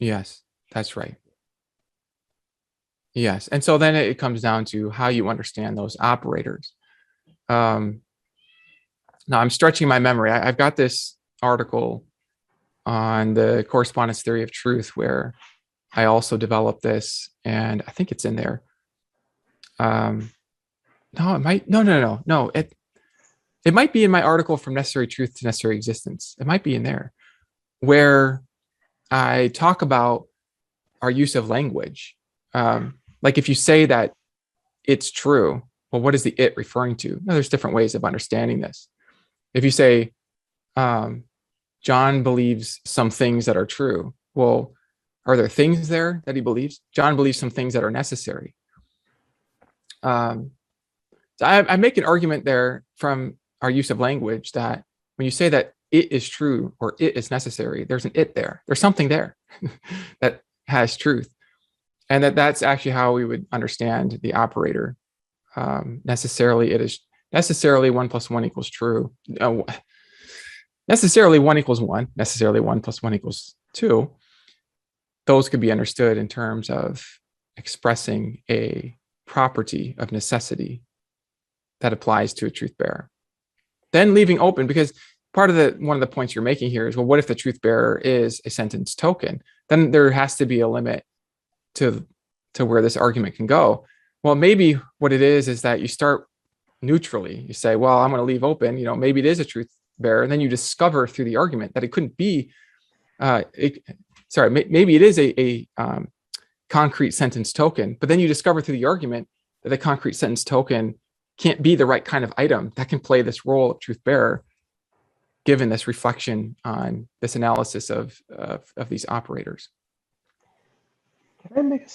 Yes, that's right. Yes. And so then it comes down to how you understand those operators. Now I'm stretching my memory. I've got this article on the correspondence theory of truth where I also developed this, and I think it's in there. No, it might. No. It might be in my article From Necessary Truth to Necessary Existence. It might be in there where I talk about our use of language. Like if you say that it's true, well, what is the it referring to? Now, there's different ways of understanding this. If you say, John believes some things that are true, well, are there things there that he believes? John believes some things that are necessary. So I make an argument there from our use of language that when you say that it is true or it is necessary, there's an it there. There's something there that has truth. And that's actually how we would understand the operator. Necessarily, it is necessarily 1 + 1 = true. Necessarily 1 = 1. Necessarily 1 + 1 = 2. Those could be understood in terms of expressing a property of necessity that applies to a truth bearer. Then leaving open, because one of the points you're making here is, well, what if the truth bearer is a sentence token? Then there has to be a limit to where this argument can go. Well, maybe what it is that you start neutrally. You say, well, I'm going to leave open, maybe it is a truth bearer. And then you discover through the argument that it couldn't be, maybe it is a concrete sentence token, but then you discover through the argument that the concrete sentence token can't be the right kind of item that can play this role of truth bearer, given this reflection on this analysis of these operators. Can I make a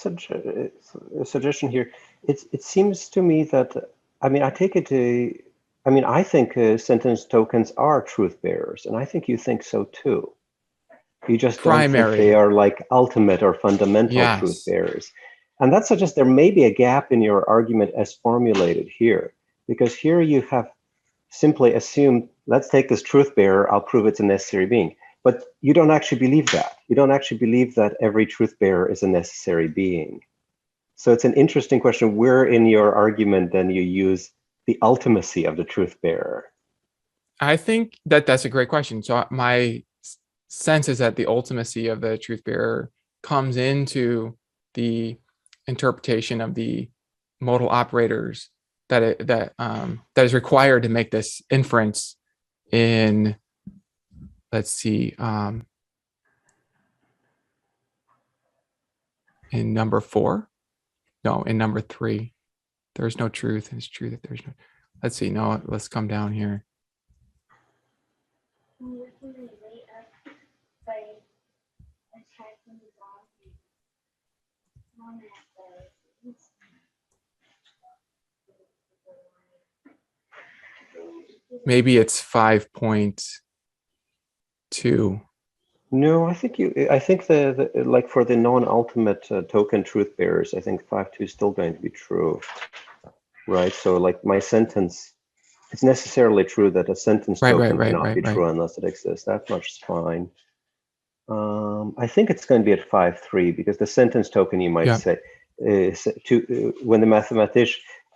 suggestion here? It seems to me that, I take it to, I think sentence tokens are truth bearers, and I think you think so too. You just don't think they are like ultimate or fundamental truth bearers. And that suggests there may be a gap in your argument as formulated here, because here you have simply assumed, let's take this truth bearer, I'll prove it's a necessary being. But you don't actually believe that. You don't actually believe that every truth bearer is a necessary being. So it's an interesting question. Where in your argument then you use the ultimacy of the truth bearer? I think that's a great question. So my sense is that the ultimacy of the truth bearer comes into the interpretation of the modal operators that is required to make this inference in, let's see, in number 4. No, in number 3. There's no truth. It's true that there's no. Let's see. No, let's come down here. Maybe it's 5.2. No, I think the like for the non-ultimate token truth bearers, I think 5.2 is still going to be true, right? So like my sentence, it's necessarily true that a sentence token cannot be true unless it exists. That much is fine. I think it's going to be at 5.3 because the sentence token, you might say, when the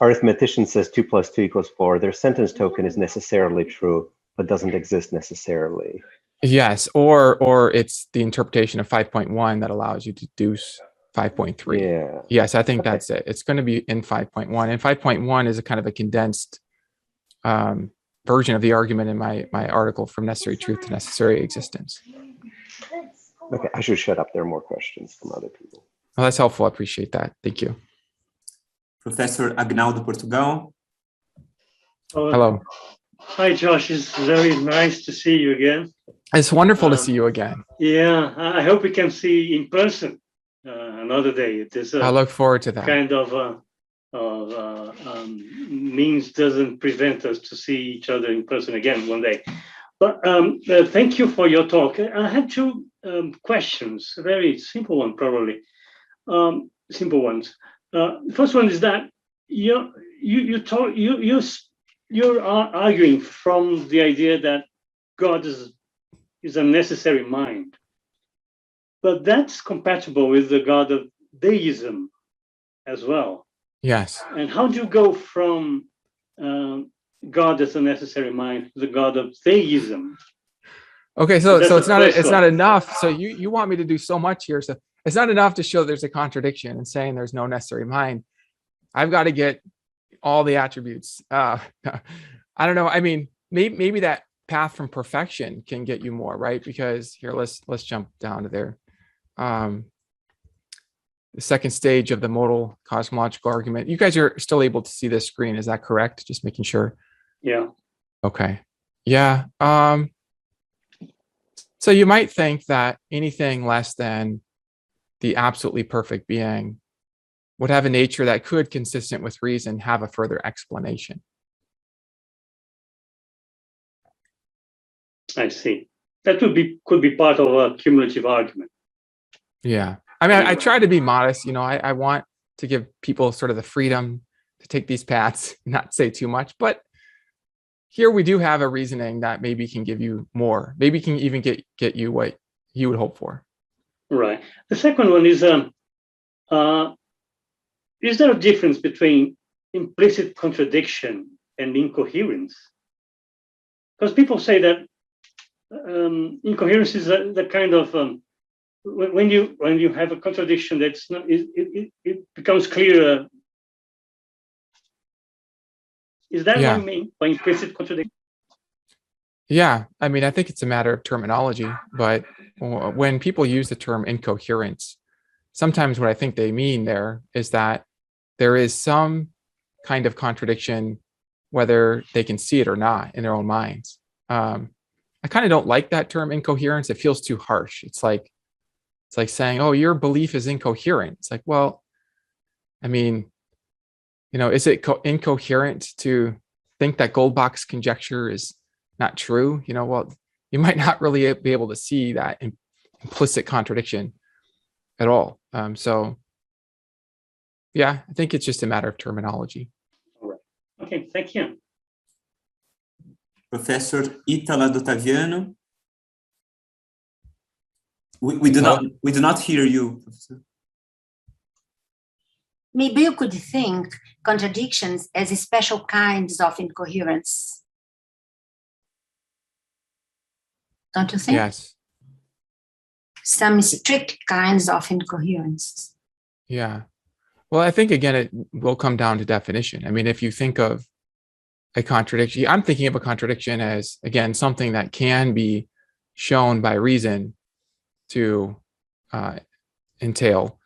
arithmetician says 2 + 2 = 4, their sentence token is necessarily true, but doesn't exist necessarily. Yes, or it's the interpretation of 5.1 that allows you to deduce 5.3. Yeah. Yes, I think that's it. It's going to be in 5.1, and 5.1 is a kind of a condensed version of the argument in my article From Necessary Truth to Necessary Existence. Okay, I should shut up. There are more questions from other people. Well, that's helpful. I appreciate that. Thank you. Professor Agnaldo Portugal. Hello. Hi, Josh. It's very nice to see you again. It's wonderful to see you again. Yeah, I hope we can see in person another day. It is I look forward to that. Kind of means doesn't prevent us to see each other in person again one day. But thank you for your talk. I had 2 questions, very simple one probably. Simple ones. The first one is that you're arguing from the idea that God is a necessary mind, but that's compatible with the God of theism, as well. Yes. And how do you go from God as a necessary mind to the God of theism? Okay, so That's it's the not first one. enough. So you want me to do so much here. So it's not enough to show there's a contradiction and saying there's no necessary mind. I've got to get all the attributes. I don't know. I mean, maybe that path from perfection can get you more, right? Because here, let's jump down to there. The second stage of the modal cosmological argument. You guys are still able to see this screen. Is that correct? Just making sure. Yeah. Okay. Yeah. So you might think that anything less than the absolutely perfect being would have a nature that could, consistent with reason, have a further explanation. I see. That could be part of a cumulative argument. Yeah. I mean, I try to be modest. You know, I want to give people sort of the freedom to take these paths, not say too much. But here we do have a reasoning that maybe can give you more. Maybe can even get you what you would hope for. Right. The second one is there a difference between implicit contradiction and incoherence? Because people say that incoherence is the kind of when you have a contradiction that's not it becomes clearer. Is that what you mean by implicit contradiction? Yeah, I mean, I think it's a matter of terminology, but when people use the term incoherence, sometimes what I think they mean there is that there is some kind of contradiction, whether they can see it or not in their own minds. I kind of don't like that term incoherence. It feels too harsh. It's like saying, oh, your belief is incoherent. It's like, well, I mean, you know, is it incoherent to think that Goldbach's conjecture is not true? You know, well, you might not really be able to see that implicit contradiction at all. So, yeah, I think it's just a matter of terminology. All right. Okay, thank you. Professor Itala Dottaviano. We do not hear you, Professor. Maybe you could think contradictions as special kinds of incoherence. Don't you think? Yes. Some strict kinds of incoherence. Yeah. Well, I think, again, it will come down to definition. I mean, if you think of a contradiction, I'm thinking of a contradiction as, again, something that can be shown by reason to entail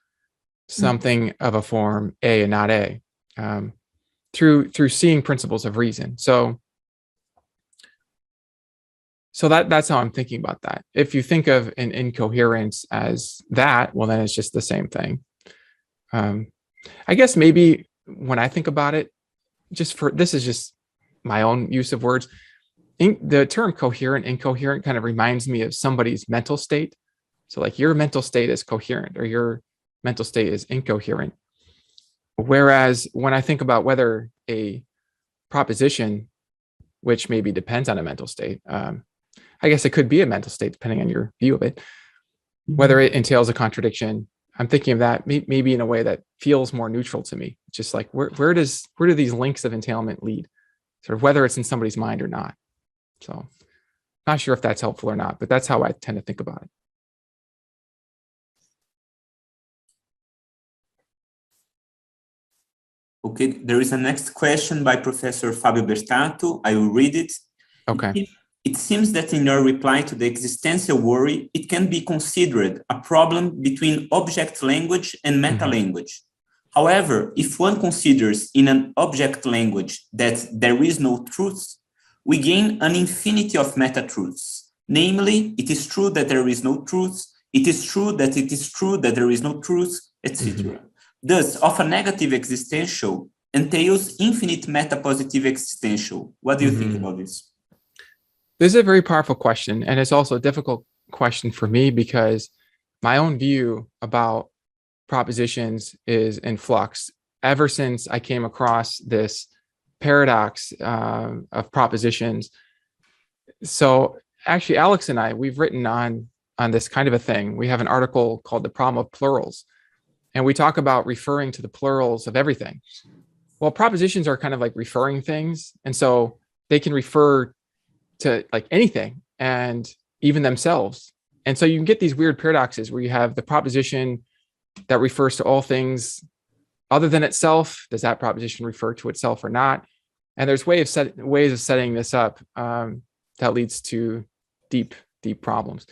something of a form A and not A, through seeing principles of reason. So that's how I'm thinking about that. If you think of an incoherence as that, well, then it's just the same thing. I guess maybe when I think about it, this is just my own use of words. The term coherent, incoherent kind of reminds me of somebody's mental state. So like your mental state is coherent or your mental state is incoherent. Whereas when I think about whether a proposition, which maybe depends on a mental state, I guess it could be a mental state depending on your view of it, whether it entails a contradiction, I'm thinking of that maybe in a way that feels more neutral to me. Just like where do these links of entailment lead? Sort of whether it's in somebody's mind or not. So not sure if that's helpful or not, but that's how I tend to think about it. Okay, there is a next question by Professor Fabio Bertato. I will read it. Okay. It seems that in your reply to the existential worry, it can be considered a problem between object language and meta language. However, if one considers in an object language that there is no truth, we gain an infinity of meta truths. Namely, it is true that there is no truth, it is true that it is true that there is no truth, etc. Thus, of a negative existential entails infinite meta-positive existential. What do you think about this? This is a very powerful question, and it's also a difficult question for me because my own view about propositions is in flux. Ever since I came across this paradox of propositions. So actually, Alex and I, we've written on this kind of a thing. We have an article called The Problem of Plurals. and we talk about referring to the plurals of everything. Well, propositions are kind of like referring things. And so they can refer to like anything and even themselves. And so you can get these weird paradoxes where you have the proposition that refers to all things other than itself. Does that proposition refer to itself or not? And there's ways of setting this up that leads to deep problems.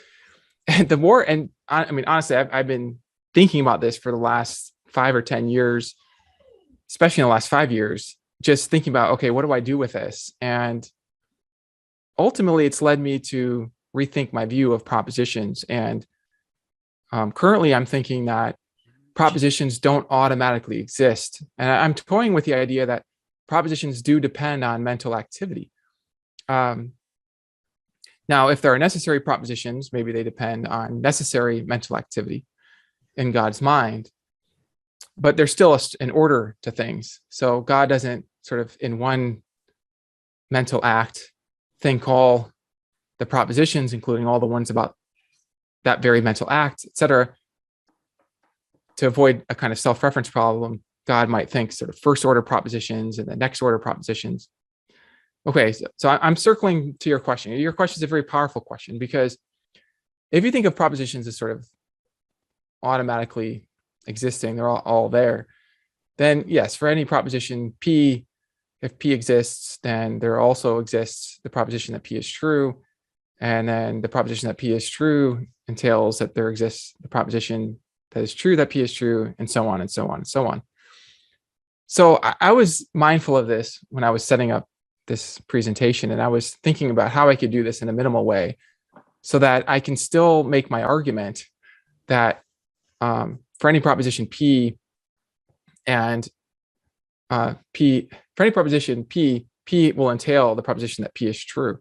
And I mean, honestly, I've been thinking about this for the last 5 or 10 years, especially in the last 5 years, just thinking about, okay, what do I do with this? And ultimately, it's led me to rethink my view of propositions. And currently, I'm thinking that propositions don't automatically exist. And I'm toying with the idea that propositions do depend on mental activity. Now, if there are necessary propositions, maybe they depend on necessary mental activity in God's mind, but there's still an order to things. So God doesn't sort of in one mental act think all the propositions, including all the ones about that very mental act, etc. To avoid a kind of self-reference problem, God might think sort of first order propositions and the next order propositions. Okay, so I'm circling to your question. Your question is a very powerful question, because if you think of propositions as sort of automatically existing, they're all there, then yes, for any proposition P, if P exists, then there also exists the proposition that P is true. And then the proposition that P is true entails that there exists the proposition that is true that P is true, and so on and so on and so on. So I was mindful of this when I was setting up this presentation, and I was thinking about how I could do this in a minimal way so that I can still make my argument that for any proposition P and for any proposition P will entail the proposition that P is true.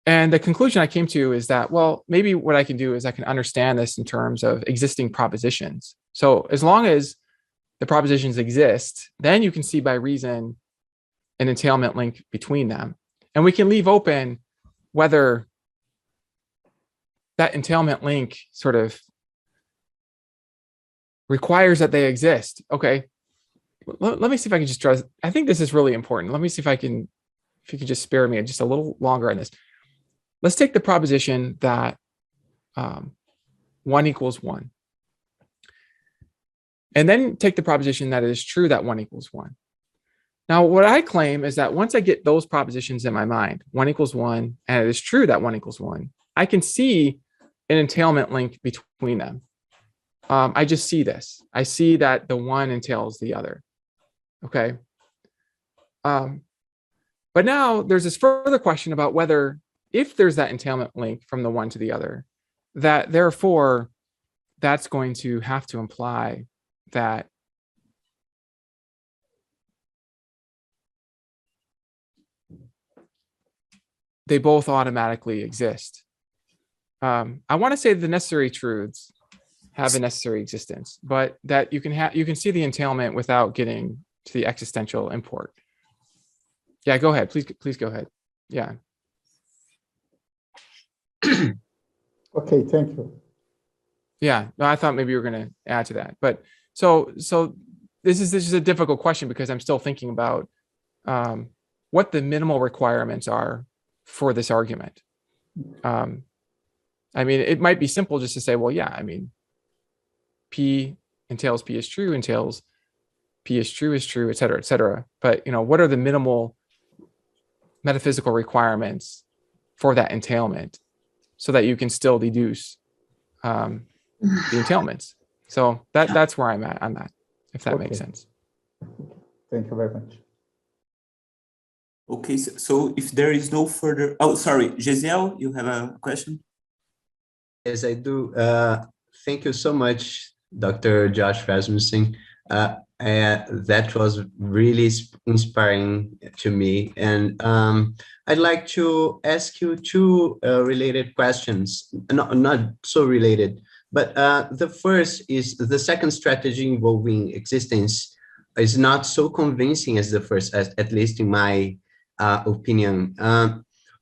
And the conclusion I came to is that, well, maybe what I can do is I can understand this in terms of existing propositions. So as long as the propositions exist, then you can see by reason an entailment link between them. And we can leave open whether that entailment link sort of requires that they exist. Okay, let me see if I can just try. I think this is really important. Let me see if you can just spare me just a little longer on this. Let's take the proposition that 1 equals 1. And then take the proposition that it is true that 1 equals 1. Now, what I claim is that once I get those propositions in my mind, 1 equals 1, and it is true that 1 equals 1, I can see an entailment link between them. I just see this. I see that the one entails the other. Okay. But now there's this further question about whether, if there's that entailment link from the one to the other, that therefore that's going to have to imply that they both automatically exist. I want to say the necessary truths have a necessary existence, but that you can see the entailment without getting to the existential import. Yeah, go ahead. Please go ahead. Yeah. Okay, thank you. Yeah, no, I thought maybe you were going to add to that, but so this is a difficult question because I'm still thinking about what the minimal requirements are for this argument. I mean, it might be simple just to say, well, yeah, I mean, P entails P is true, entails P is true, et cetera, et cetera. But, what are the minimal metaphysical requirements for that entailment so that you can still deduce the entailments? So that's where I'm at on that, if that makes sense. Thank you very much. Okay, so if there is no further, oh, sorry, Giselle, you have a question? Yes, I do. Thank you so much, Dr. Josh Rasmussen. That was really inspiring to me. And I'd like to ask you two related questions, not so related, but the first is the second strategy involving existence is not so convincing as the first, at least in my opinion.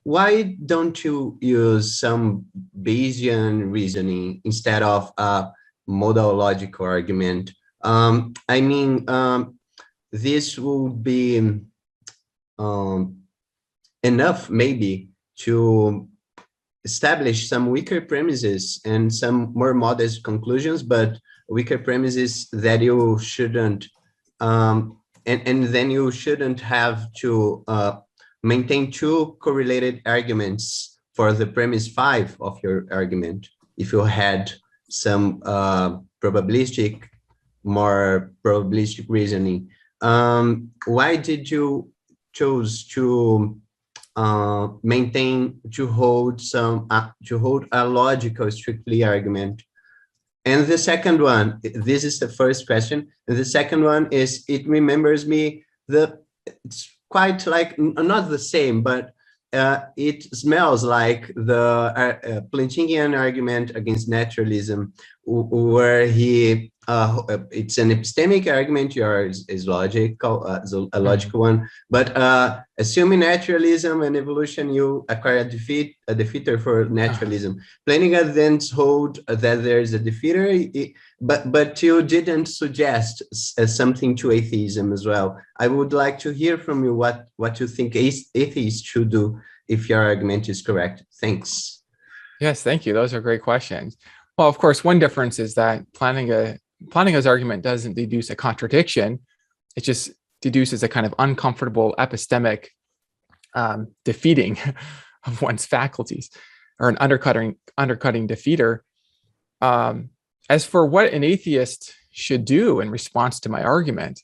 Why don't you use some Bayesian reasoning instead of modal logical argument. I mean, this would be enough maybe to establish some weaker premises and some more modest conclusions, but weaker premises that you shouldn't, and then you shouldn't have to maintain two correlated arguments for the premise 5 of your argument if you had some more probabilistic reasoning. Why did you choose to hold a logical strictly argument? And the second one, this is the first question, and the second one is, it remembers me it's quite like, not the same, but it smells like the Plantingian argument against naturalism, where he it's an epistemic argument, yours is logical, a logical one, but assuming naturalism and evolution, you acquire a defeater for naturalism. Plantinga then hold that there's a defeater, but you didn't suggest something to atheism as well. I would like to hear from you what you think atheists should do if your argument is correct. Thanks. Yes, thank you. Those are great questions. Well, of course, one difference is that Plantinga's argument doesn't deduce a contradiction. It just deduces a kind of uncomfortable epistemic defeating of one's faculties, or an undercutting defeater. As for what an atheist should do in response to my argument,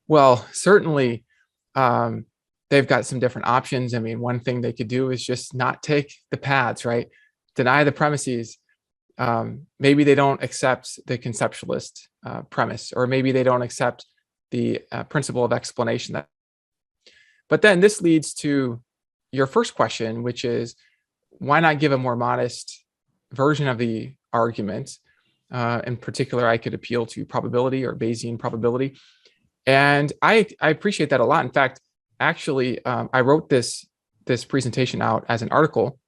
well, certainly they've got some different options. I mean, one thing they could do is just not take the paths, right? Deny the premises. Maybe they don't accept the conceptualist premise, or maybe they don't accept the principle of explanation. But then this leads to your first question, which is, why not give a more modest version of the argument? In particular, I could appeal to probability or Bayesian probability. And I appreciate that a lot. In fact, actually, I wrote this presentation out as an article,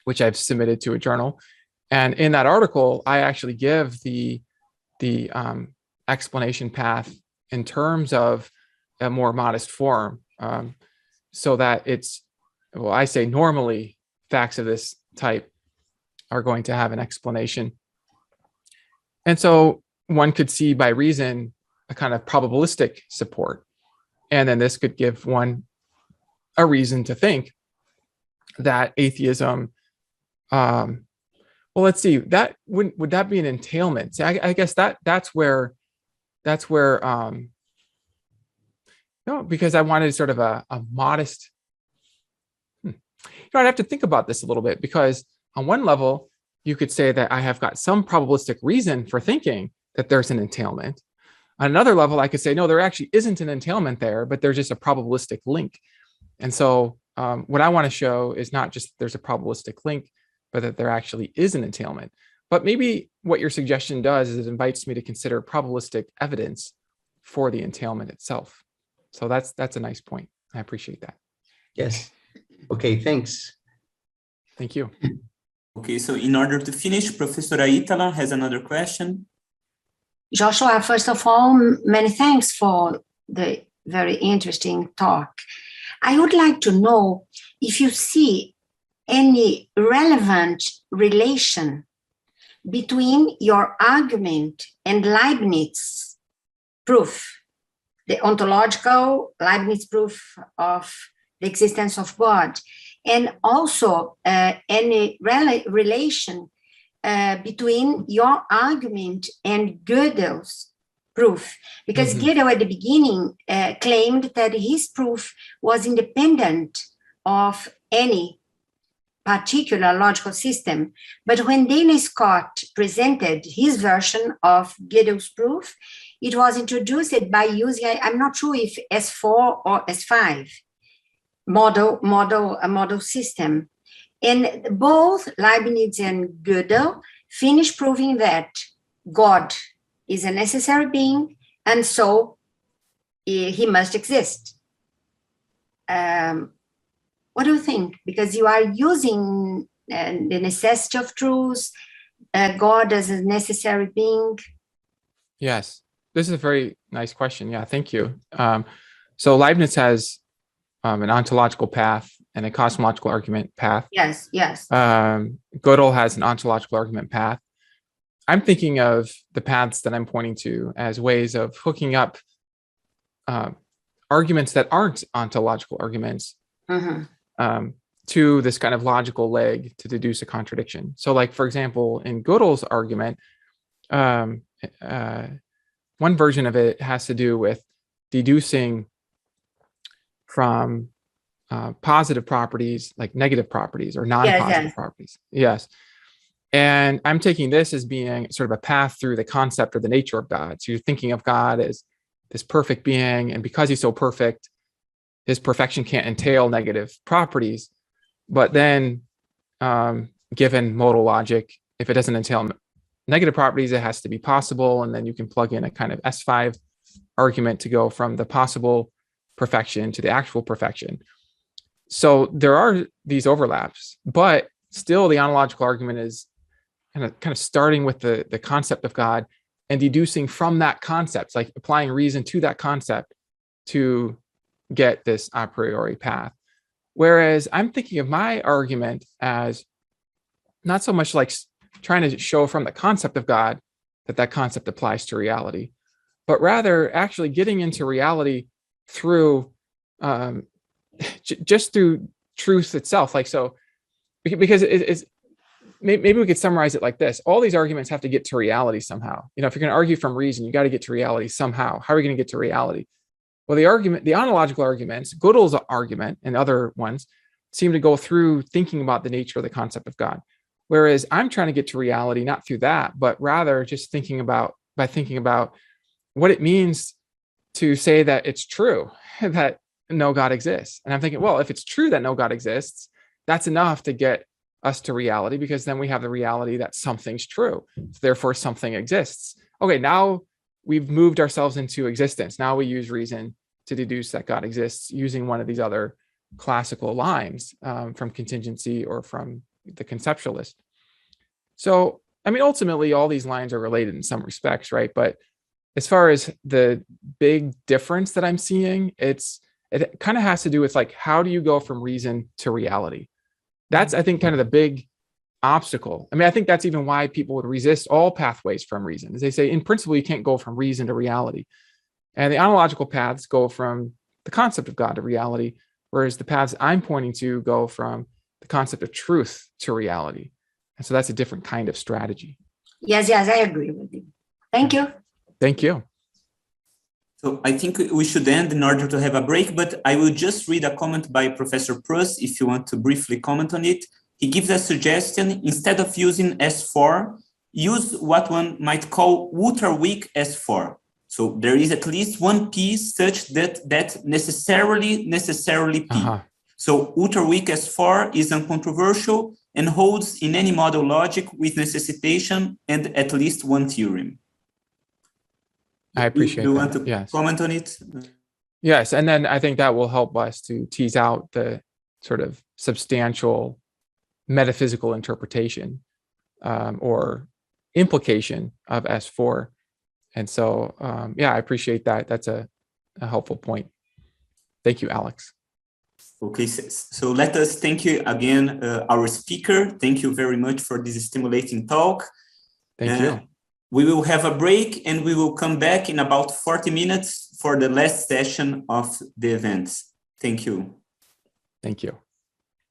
which I've submitted to a journal. And in that article, I actually give the explanation path in terms of a more modest form, so that it's, well, I say normally facts of this type are going to have an explanation. And so one could see by reason a kind of probabilistic support. And then this could give one a reason to think that atheism, well, let's see, that would that be an entailment? See, I guess that's where no, because I wanted sort of a modest, I'd have to think about this a little bit, because on one level, you could say that I have got some probabilistic reason for thinking that there's an entailment. On another level, I could say, no, there actually isn't an entailment there, but there's just a probabilistic link. And so what I want to show is not just that there's a probabilistic link, but that there actually is an entailment. But maybe what your suggestion does is it invites me to consider probabilistic evidence for the entailment itself. So that's a nice point. I appreciate that. Yes. Okay, thanks. Thank you. Okay, so in order to finish, Professor Aitala has another question. Joshua, first of all, many thanks for the very interesting talk. I would like to know if you see any relevant relation between your argument and Leibniz proof, the ontological Leibniz proof of the existence of God, and also any relation between your argument and Gödel's proof, because Gödel at the beginning claimed that his proof was independent of any particular logical system. But when Dana Scott presented his version of Gödel's proof, it was introduced by using, I'm not sure if S4 or S5 a model system. And both Leibniz and Gödel finished proving that God is a necessary being, and so he must exist. What do you think? Because you are using the necessity of truth, God as a necessary being? Yes, this is a very nice question. Yeah, thank you. So Leibniz has an ontological path and a cosmological argument path. Yes, yes. Gödel has an ontological argument path. I'm thinking of the paths that I'm pointing to as ways of hooking up arguments that aren't ontological arguments to this kind of logical leg to deduce a contradiction. So like, for example, in Gödel's argument, one version of it has to do with deducing from positive properties like negative properties or non-positive properties. Yes. And I'm taking this as being sort of a path through the concept or the nature of God. So you're thinking of God as this perfect being, and because he's so perfect, his perfection can't entail negative properties. But then, given modal logic, if it doesn't entail negative properties, it has to be possible. And then you can plug in a kind of S5 argument to go from the possible perfection to the actual perfection. So there are these overlaps, but still the ontological argument is kind of starting with the concept of God and deducing from that concept, like applying reason to that concept to get this a priori path. Whereas I'm thinking of my argument as not so much like trying to show from the concept of God that that concept applies to reality, but rather actually getting into reality through just through truth itself. Like, so, because it's maybe we could summarize it like this: all these arguments have to get to reality somehow. You know, if you're going to argue from reason, you got to get to reality somehow. How are we going to get to reality? Well, the ontological arguments, Gödel's argument and other ones, seem to go through thinking about the nature of the concept of God. Whereas I'm trying to get to reality not through that, but rather just thinking about what it means to say that it's true that no God exists. And I'm thinking, well, if it's true that no God exists, that's enough to get us to reality, because then we have the reality that something's true. So therefore, something exists. Okay, now we've moved ourselves into existence. Now we use reason to deduce that God exists using one of these other classical lines from contingency or from the Conceptualist. So, I mean, ultimately, all these lines are related in some respects, right? But as far as the big difference that I'm seeing, it kind of has to do with like, how do you go from reason to reality? That's, I think, kind of the big obstacle. I mean, I think that's even why people would resist all pathways from reason, is they say, in principle, you can't go from reason to reality. And the ontological paths go from the concept of God to reality, whereas the paths I'm pointing to go from the concept of truth to reality. And so that's a different kind of strategy. Yes, I agree with you. Thank you. Thank you. So I think we should end in order to have a break, but I will just read a comment by Professor Pruss, if you want to briefly comment on it. He gives a suggestion: instead of using S4, use what one might call ultra-weak S4. So there is at least one P such that necessarily P. So ultra-weak S4 is uncontroversial and holds in any model logic with necessitation and at least one theorem. I appreciate that. Do you want to comment on it? Yes, and then I think that will help us to tease out the sort of substantial metaphysical interpretation or implication of S4. And so, I appreciate that. That's a helpful point. Thank you, Alex. Okay, so let us thank you again, our speaker. Thank you very much for this stimulating talk. Thank you. We will have a break and we will come back in about 40 minutes for the last session of the event. Thank you. Thank you.